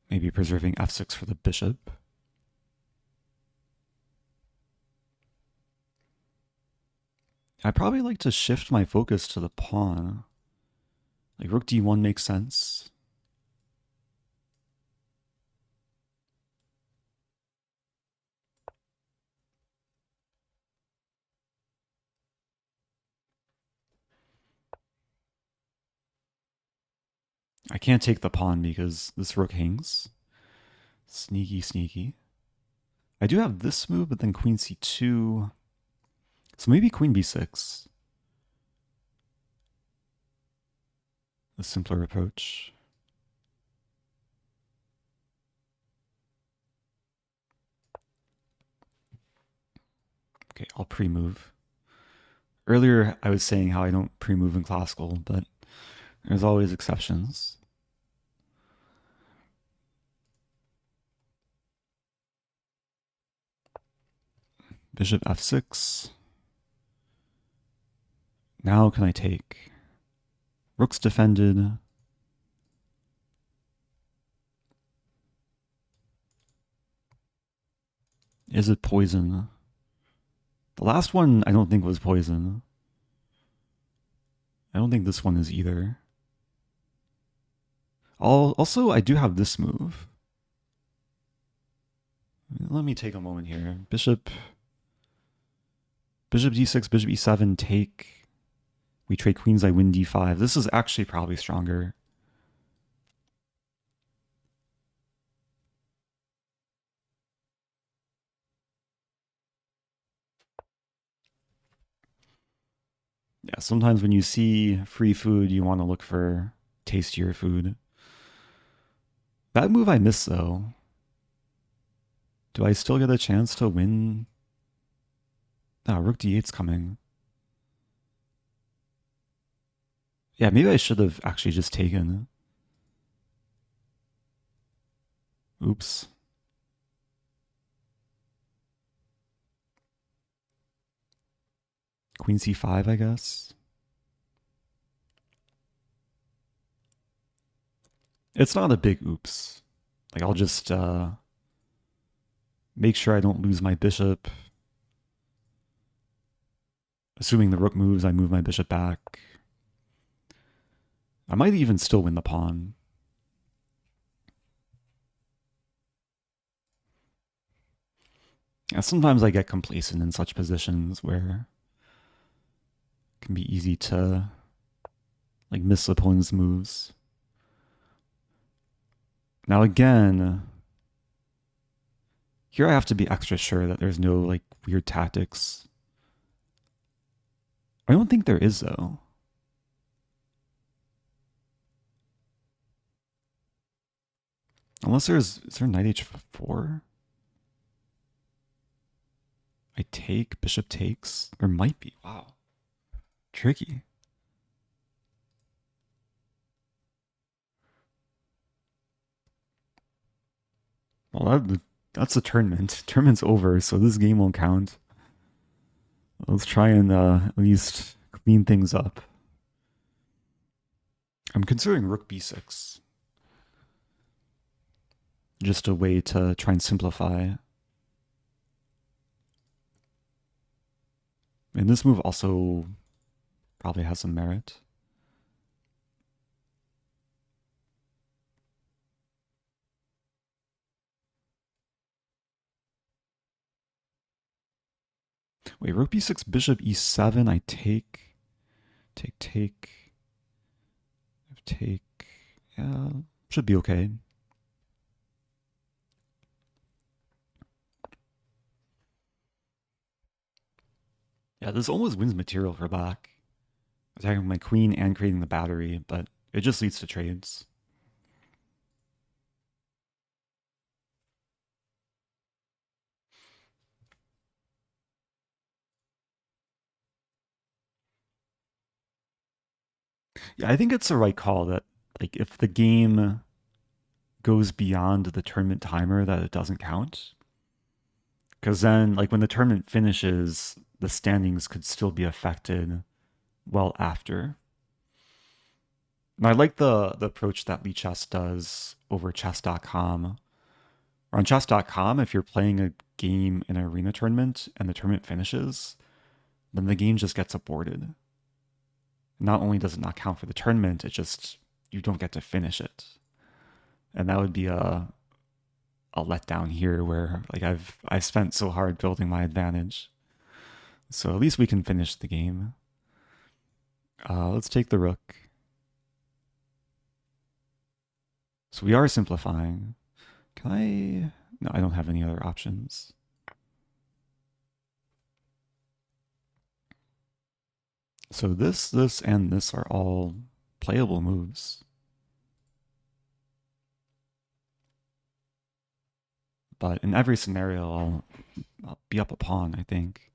Maybe preserving f6 for the bishop. I'd probably like to shift my focus to the pawn. Like rook d1 makes sense. I can't take the pawn because this rook hangs. Sneaky. I do have this move, but then queen c2. So maybe queen b6. The simpler approach. Okay, I'll pre-move. Earlier, I was saying how I don't pre-move in classical, but there's always exceptions. Bishop f6. Now can I take? Rook's defended. Is it poison? The last one I don't think was poison. I don't think this one is either. Also, I do have this move. Let me take a moment here. Bishop d6, bishop e7, take. We trade queens, I win d5. This is actually probably stronger. Yeah, sometimes when you see free food, you want to look for tastier food. That move I missed, though. Do I still get a chance to win? Ah, rook d8's coming. Yeah, maybe I should have actually just taken. Oops. Queen c5, I guess. It's not a big oops. Like, I'll just make sure I don't lose my bishop. Assuming the rook moves, I move my bishop back. I might even still win the pawn. Yeah, sometimes I get complacent in such positions where it can be easy to like miss opponent's moves. Now again, here I have to be extra sure that there's no like weird tactics. I don't think there is though. Unless is there knight h4? I take, bishop takes. There might be. Wow. Tricky. Well, that's a tournament. Tournament's over, so this game won't count. Let's try and at least clean things up. I'm considering rook b6. Just a way to try and simplify. And this move also probably has some merit. Wait, rook b6, bishop e7, I take. Take. Yeah, should be okay. Yeah, this almost wins material for black. Attacking my queen and creating the battery, but it just leads to trades. Yeah, I think it's the right call that, like, if the game goes beyond the tournament timer, that it doesn't count. Because then, like, when the tournament finishes, the standings could still be affected well after. And I like the approach that Chess does over chess.com. Or on chess.com, if you're playing a game in an arena tournament and the tournament finishes, then the game just gets aborted. Not only does it not count for the tournament, it just, you don't get to finish it. And that would be a letdown here where, like, I've spent so hard building my advantage. So at least we can finish the game. Let's take the rook. So we are simplifying. Can I? No, I don't have any other options. So this, and this are all playable moves. But in every scenario, I'll be up a pawn, I think.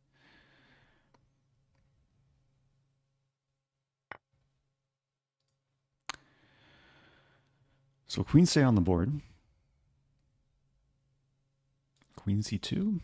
So queen stay on the board. Queen c2.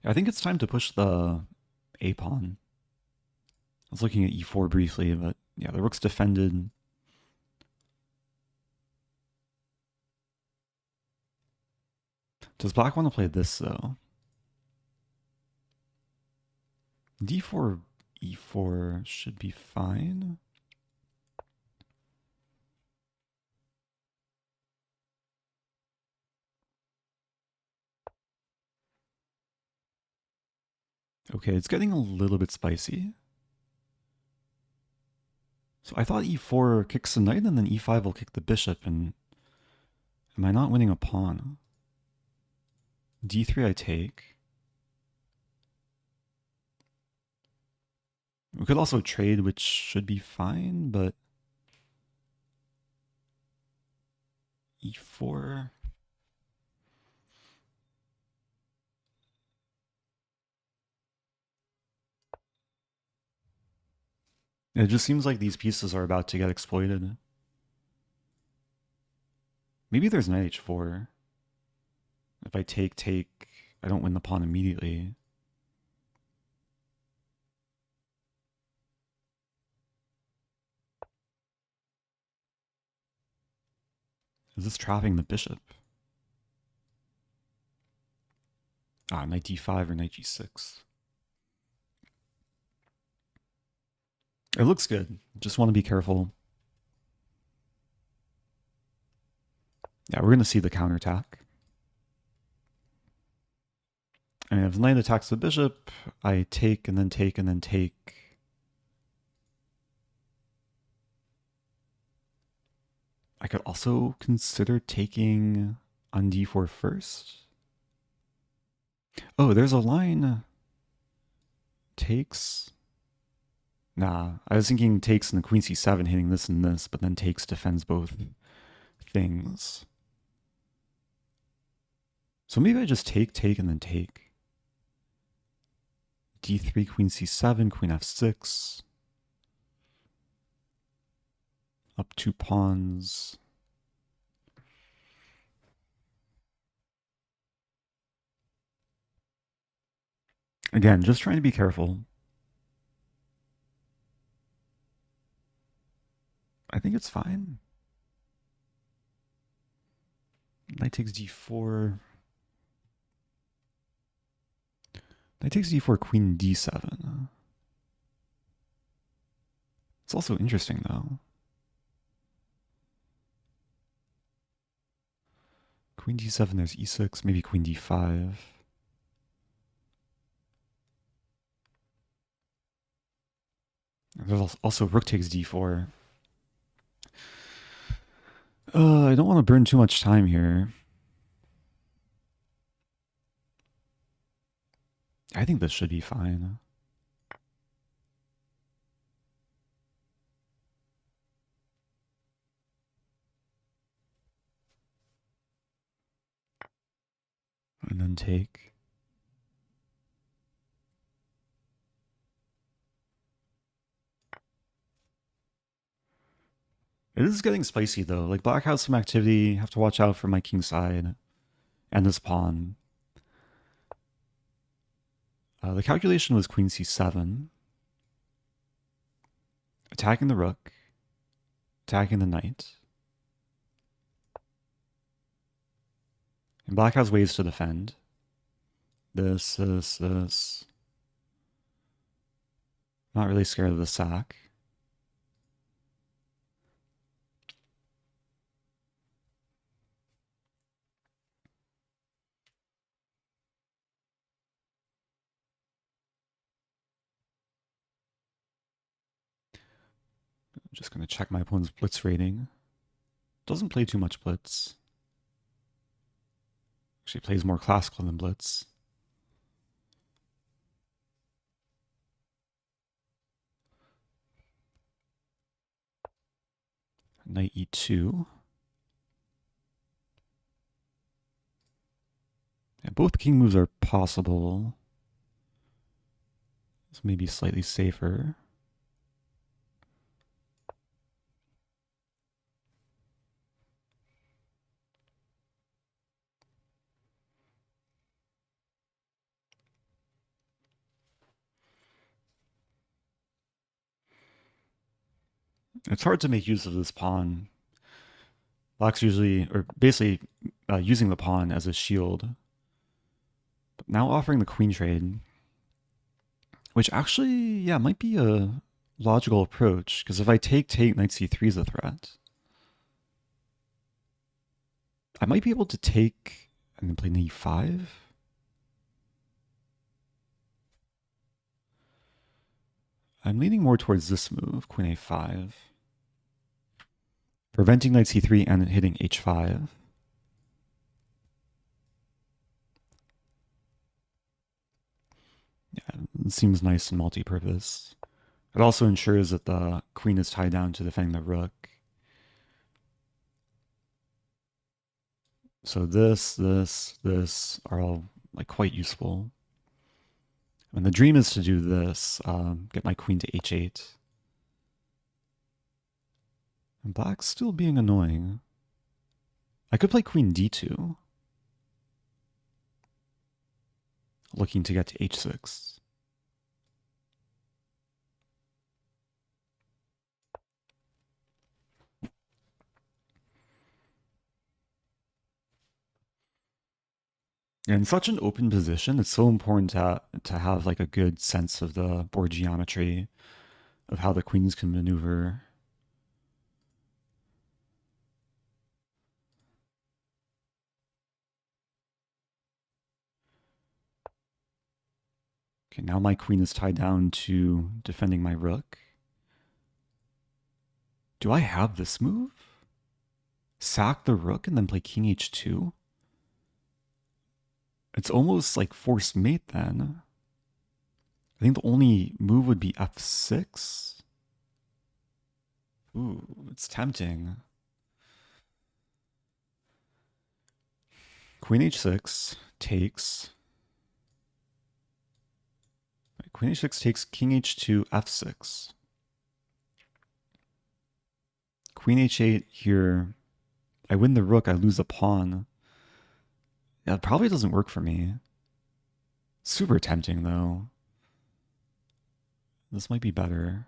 I think it's time to push the a pawn. I was looking at e4 briefly, but yeah, the rook's defended. Does black want to play this, though? d4, e4 should be fine. Okay, it's getting a little bit spicy. So I thought e4 kicks the knight and then e5 will kick the bishop, and am I not winning a pawn? d3 I take. We could also trade, which should be fine, but e4. It just seems like these pieces are about to get exploited. Maybe there's knight h4. If I take, I don't win the pawn immediately. Is this trapping the bishop? Ah, knight d5 or knight g6. It looks good. Just want to be careful. Yeah, we're going to see the counterattack. And if the knight attacks the bishop, I take and then take and then take. I could also consider taking on d4 first. Oh, there's a line. Takes. Nah, I was thinking takes and the queen c7 hitting this and this, but then takes defends both things. So maybe I just take, and then take. d3, queen c7, queen f6. Up 2 pawns. Again, just trying to be careful. I think it's fine. Knight takes d4. Knight takes d4, queen d7. It's also interesting, though. Queen d7, there's e6, maybe queen d5. There's also rook takes d4. I don't want to burn too much time here. I think this should be fine. And then take. It is getting spicy though. Like black has some activity. Have to watch out for my king side and this pawn. The calculation was queen c7. Attacking the rook. Attacking the knight. And black has ways to defend. This. Not really scared of the sack. I'm just going to check my opponent's blitz rating. Doesn't play too much blitz. Actually plays more classical than blitz. Knight e2. Yeah, both king moves are possible. This may be slightly safer. It's hard to make use of this pawn. Black's usually, or basically, using the pawn as a shield. But now offering the queen trade, which actually, yeah, might be a logical approach, because if I take, knight c3 is a threat. I might be able to take and then play knight e5. I'm leaning more towards this move, queen a5. Preventing knight c3 and hitting h5. Yeah, it seems nice and multi-purpose. It also ensures that the queen is tied down to defending the rook. So this are all like quite useful. And the dream is to do this, get my queen to h8. And black's still being annoying. I could play queen d2. Looking to get to h6. In such an open position, it's so important to have like a good sense of the board geometry, of how the queens can maneuver. Okay, now my queen is tied down to defending my rook. Do I have this move? Sack the rook and then play king h2? It's almost like forced mate then. I think the only move would be f6. Ooh, it's tempting. Queen h6 takes. Queen h6 takes king h2, f6. Queen h8 here. I win the rook, I lose a pawn. Yeah, it probably doesn't work for me. Super tempting though. This might be better.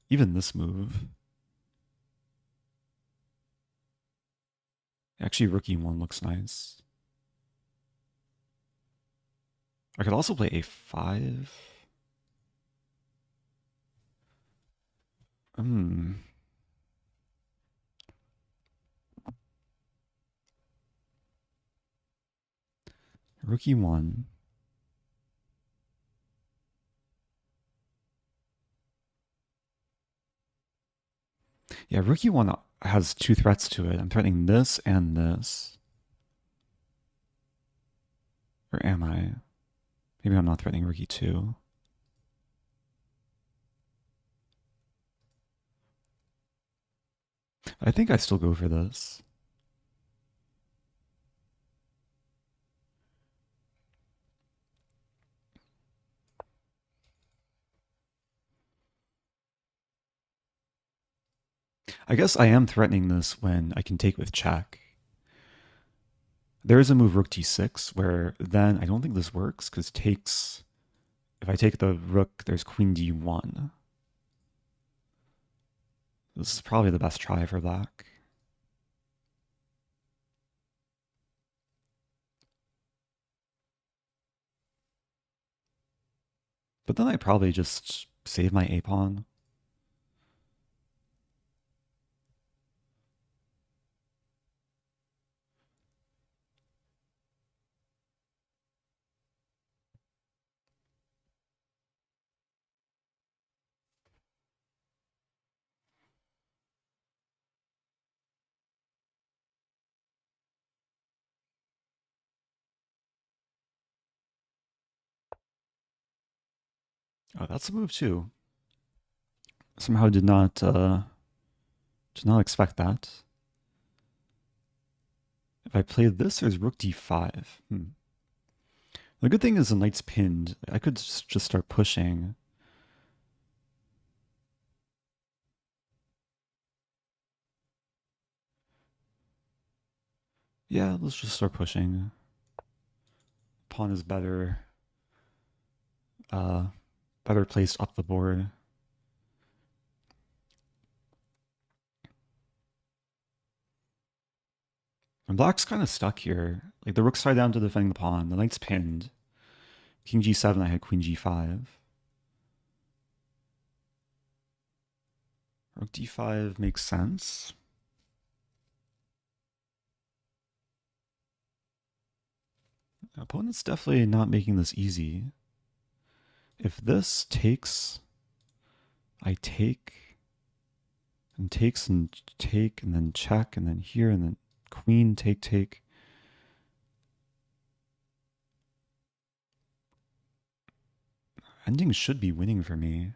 Even this move. Actually, rook e1 looks nice. I could also play a5. Rook e1. Yeah, rook e1 has two threats to it. I'm threatening this and this. Or am I? Maybe I'm not threatening rook e2. I think I still go for this. I guess I am threatening this when I can take with check. There is a move rook d6 where then I don't think this works because takes. If I take the rook, there's queen d1. This is probably the best try for black. But then I probably just save my a pawn. Oh, that's a move too. Somehow did not expect that. If I play this, there's rook d5. The good thing is the knight's pinned. I could just start pushing. Yeah, let's just start pushing. Pawn is better. Better placed up the board. And black's kind of stuck here. Like the rook's tied down to defending the pawn. The knight's pinned. King g7, I had queen g5. Rook d5 makes sense. The opponent's definitely not making this easy. If this takes, I take, and takes and take, and then check, and then here, and then queen, take, take. Ending should be winning for me.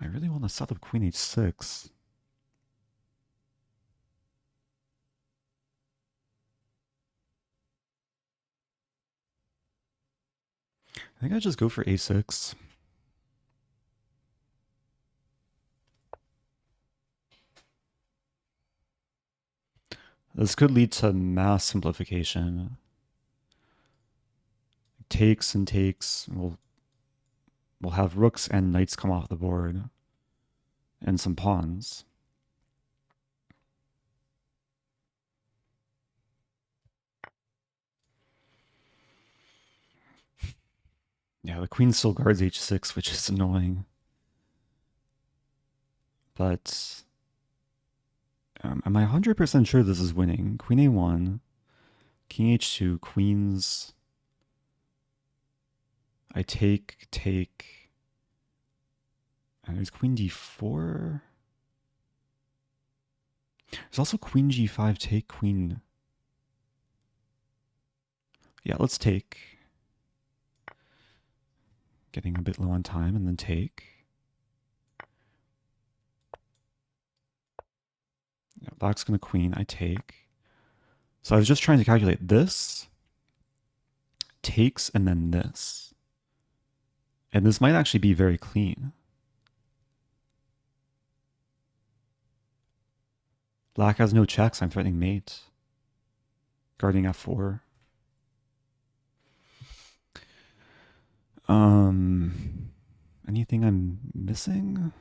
I really want to set up queen h6. I think I just go for a6. This could lead to mass simplification. Takes and takes. We'll have rooks and knights come off the board. And some pawns. Yeah, the queen still guards h6, which is annoying. But Am I 100% sure this is winning? Queen A1, King H2, Queens. I take. And there's Queen D4. There's also Queen G5, take, Queen. Yeah, let's take. Getting a bit low on time, and then take. Yeah, black's gonna queen, I take. So I was just trying to calculate this, takes, and then this. And this might actually be very clean. Black has no checks, I'm threatening mate. Guarding F4. Anything I'm missing?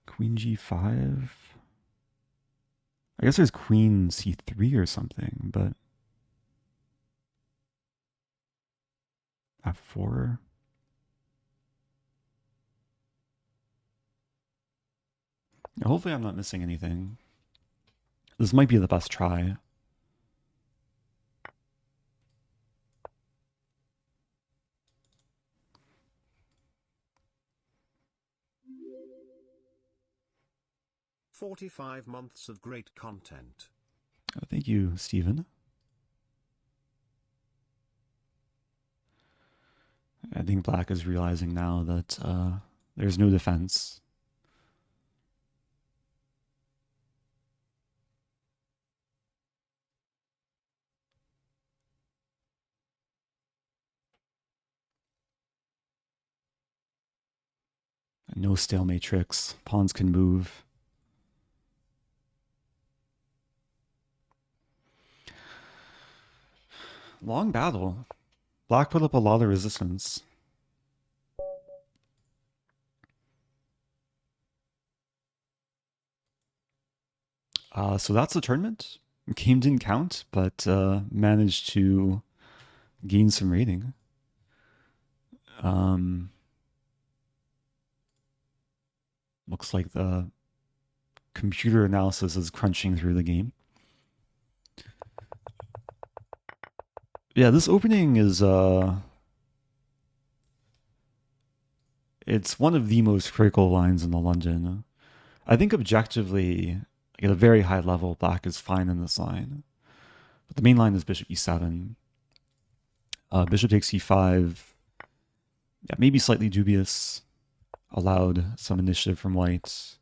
Queen G5. I guess there's Queen C3 or something, but F4. Hopefully I'm not missing anything. This might be the best try. "45 months of great content." Oh, thank you, Stephen. I think black is realizing now that there's no defense. No stalemate tricks. Pawns can move. Long battle. Black put up a lot of resistance. So that's the tournament. Game didn't count, but managed to gain some rating. Looks like the computer analysis is crunching through the game. Yeah, this opening is it's one of the most critical lines in the London. I think objectively, like at a very high level, black is fine in this line. But the main line is bishop e7. Bishop takes e5. Yeah, maybe slightly dubious. Allowed some initiative from white.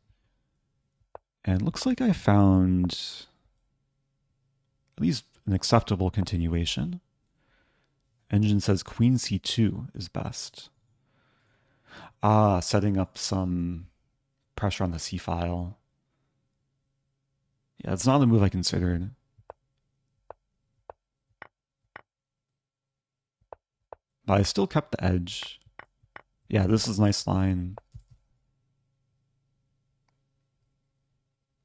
And looks like I found at least an acceptable continuation. Engine says queen c2 is best. Setting up some pressure on the c file. Yeah, it's not a move I considered. But I still kept the edge. Yeah, this is a nice line.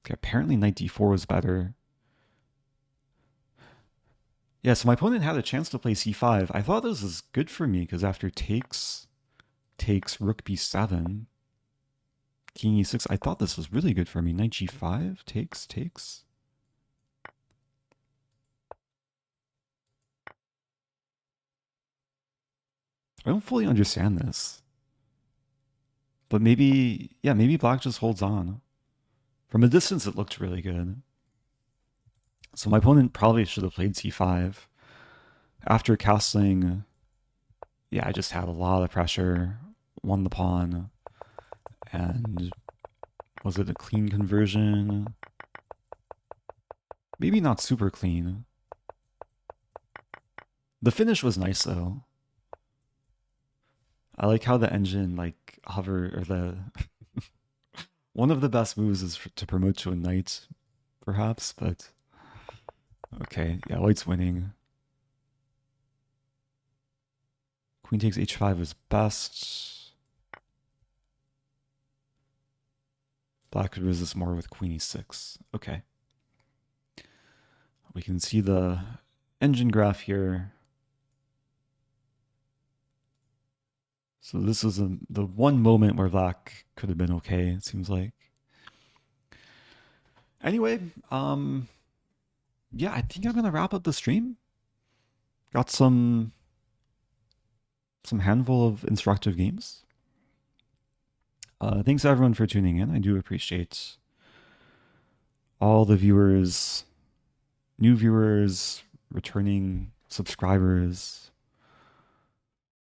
Okay, apparently knight d4 was better. Yeah, so my opponent had a chance to play c5. I thought this was good for me because after takes rook b7, king e6, I thought this was really good for me. Knight g5, takes. I don't fully understand this. But maybe, yeah, maybe black just holds on. From a distance, it looked really good. So my opponent probably should have played c5. After castling, yeah, I just had a lot of pressure, won the pawn, and was it a clean conversion? Maybe not super clean. The finish was nice though. I like how the engine like hover, or the one of the best moves is to promote to a knight, perhaps, but okay, yeah, white's winning. Queen takes h5 is best. Black could resist more with queen e6. Okay. We can see the engine graph here. So this is the one moment where black could have been okay, it seems like. Anyway, yeah, I think I'm gonna wrap up the stream. Got some handful of instructive games. Thanks everyone for tuning in. I do appreciate all the viewers, new viewers, returning subscribers,